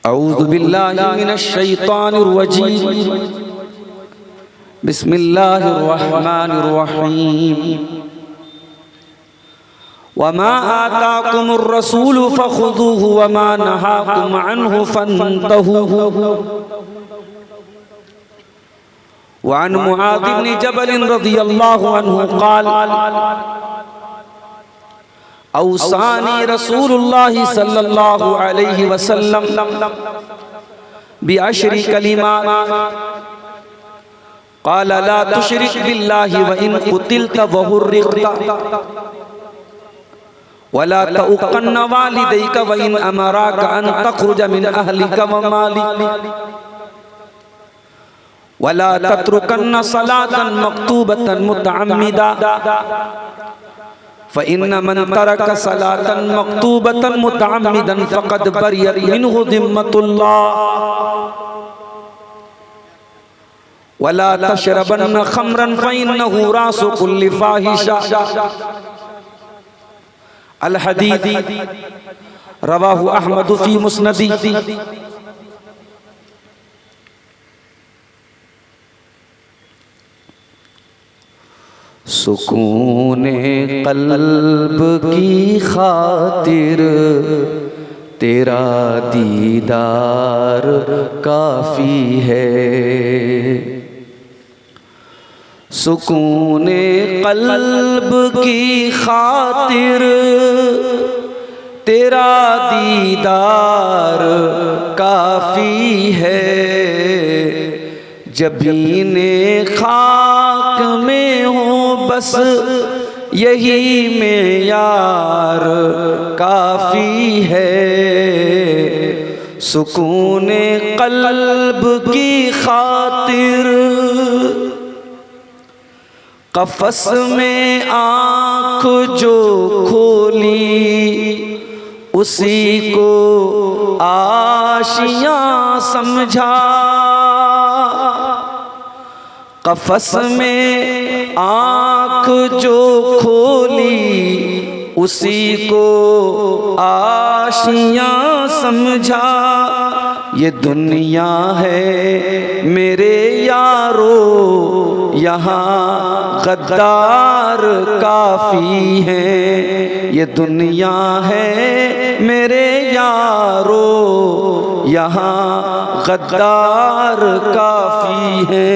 अऊज़ु बिल्लाहि मिनश शैतानिर रजीम। बिस्मिल्लाहिर रहमानिर रहीम। वमा आताकुमुर रसूलु फखुज़ूहु वमा नहाकुम अन्हु फंतहू। वअन मुआज़ इब्न जबल रज़ियल्लाहु अन्हु क़ाल औसानी रसूलुल्लाहि सल्लल्लाहु अलैहि वसल्लम बिअशरि कलिमात क़ाल ला तुशरिक बिल्लाहि व इन क़ुतिलत व हुर्रिक़त वला तउक़न्न वालिदैक व इन अमराक अन तख़रुज मिन अहलिक व मालिक वला तत्रुकन्न सलातन मक्तूबतन मुतअम्मिदा फ़इन्न मन तरक सलातन मक्तूबतन मुतअम्मिदन फ़क़द बरियत मिन्हु ज़िम्मतुल्लाह वला तशरबन्न खम्रन फ़इन्नहु रासु कुल्लि फ़ाहिशा अल हदीद रवाहु अहमद फी मुस्नदी। सुकूने क़ल्ब की खातिर तेरा दीदार काफ़ी है। सुकूने क़ल्ब की खातिर तेरा दीदार काफ़ी है। जबीने खाक में हो बस यही मेयार काफ़ी है। सुकूने क़ल्ब की खातिर कफ़स में आँख जो खोली उसी को आशियाँ समझा। कफ़स में आँख जो खोली उसी को आशियाँ समझा। ये दुनिया है मेरे यारो यहाँ गद्दार काफ़ी है। ये दुनिया है मेरे यारो यहाँ गद्दार काफ़ी है।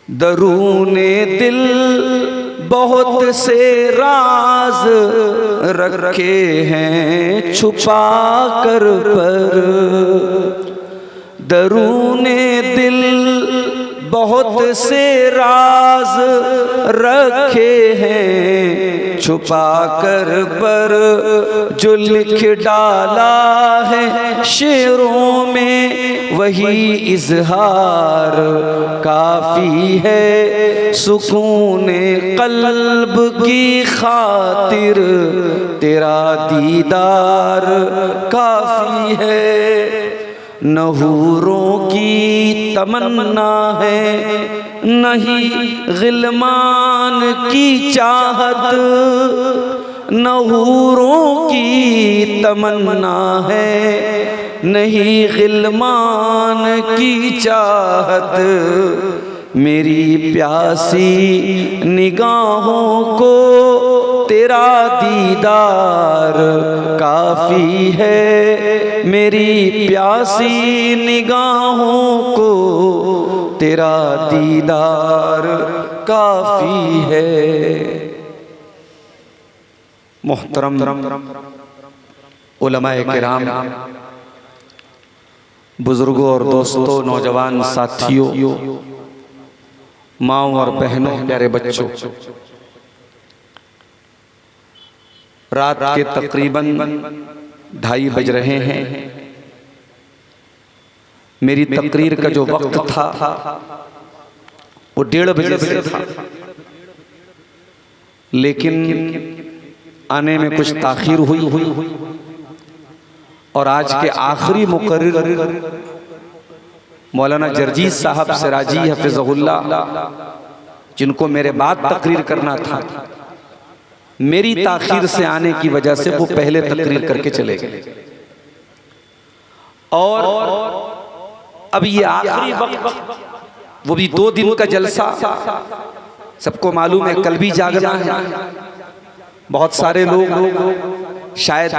दरूने दिल बहुत से राज रखे हैं छुपा कर पर। दरूने दिल बहुत से राज रखे हैं छुपा कर पर। जो लिख डाला है शेरों में वही इजहार काफ़ी है। सुकूने क़ल्ब की खातिर तेरा दीदार काफ़ी है। न हूरों की तमन्ना है नहीं गिलमान की चाहत। न हूरों की तमन्ना है नहीं गिलमान की चाहत। मेरी प्यासी निगाहों को तेरा दीदार काफ़ी है। मेरी प्यासी निगाहों को तेरा दीदार काफ़ी है। मोहतरम उलमाए किराम, बुजुर्गों और दोस्तों, नौजवान साथियों, माँओं और बहनों, प्यारे बच्चों, रात के तकरीबन 2:30 बज रहे हैं। मेरी तकरीर का जो वक्त था वो 1:30 बजे से था, लेकिन आने में कुछ ताखीर हुई और आज के आखिरी मुकर्रिर मौलाना जर्जीस साहब सिराजी हफिज़हुल्लाह, जिनको मेरे बाद तकरीर करना था, मेरी ताखीर से आने की वजह से वो पहले तकरीर करके चले गए। और अब ये आखिरी वक्त, वो भी 2 दिन का जलसा, सबको मालूम है कल भी जागना है। बहुत सारे लोग शायद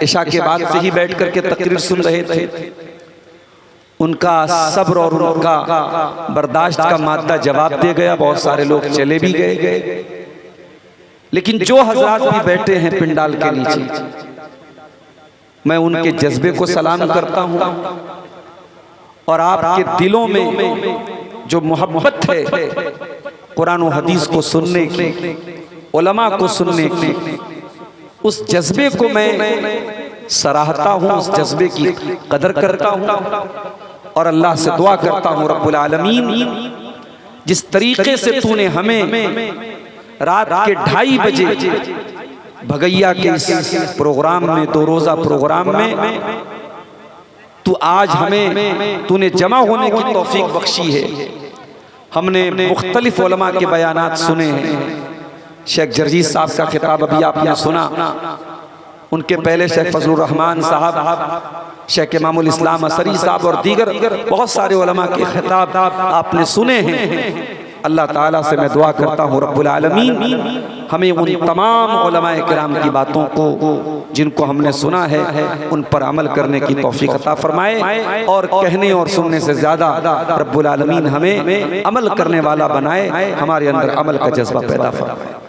इशा के बाद से ही बैठ करके तकरीर सुन रहे थे। उनका सब्र और उनका बर्दाश्त का मादा जवाब दे गया। बहुत सारे लोग चले भी गए, लेकिन जो हजरात भी बैठे हैं पिंडाल के नीचे, मैं उनके जज्बे को सलाम करता हूँ। और आपके दिलों में जो मोहब्बत है कुरान और हदीस को सुनने की, उलमा को सुनने की, उस जज्बे को मैं सराहता हूँ, उस जज्बे की कदर करता हूँ। और अल्लाह से दुआ करता हूँ, रब्बुल आलमीन, जिस तरीके से तूने हमें रात के 2:30 बजे भगैया के इस प्रोग्राम में, 2 रोज़ा प्रोग्राम में, तू आज हमें तूने जमा होने की तौफीक बख्शी है। हमने मुख्तलिफ उलमा के बयानात सुने हैं, शेख जरजीत साहब का खिताब अभी आपने सुना, उनके पहले शेख फजलुर रहमान साहब, शेख इमामुल इस्लाम असरी साहब और दीगर बहुत सारे उलमा के खिताब आपने सुने हैं। अल्लाह ताला से मैं दुआ करता हूँ रब्बुल आलमीन हमें उन तमाम उलमाए किराम की बातों को जिनको हमने सुना है उन पर अमल करने की तौफीक अता फरमाए, और कहने और सुनने से ज़्यादा रब्बुल आलमीन हमें अमल करने वाला बनाए, हमारे अंदर अमल का जज्बा पैदा फरमाए।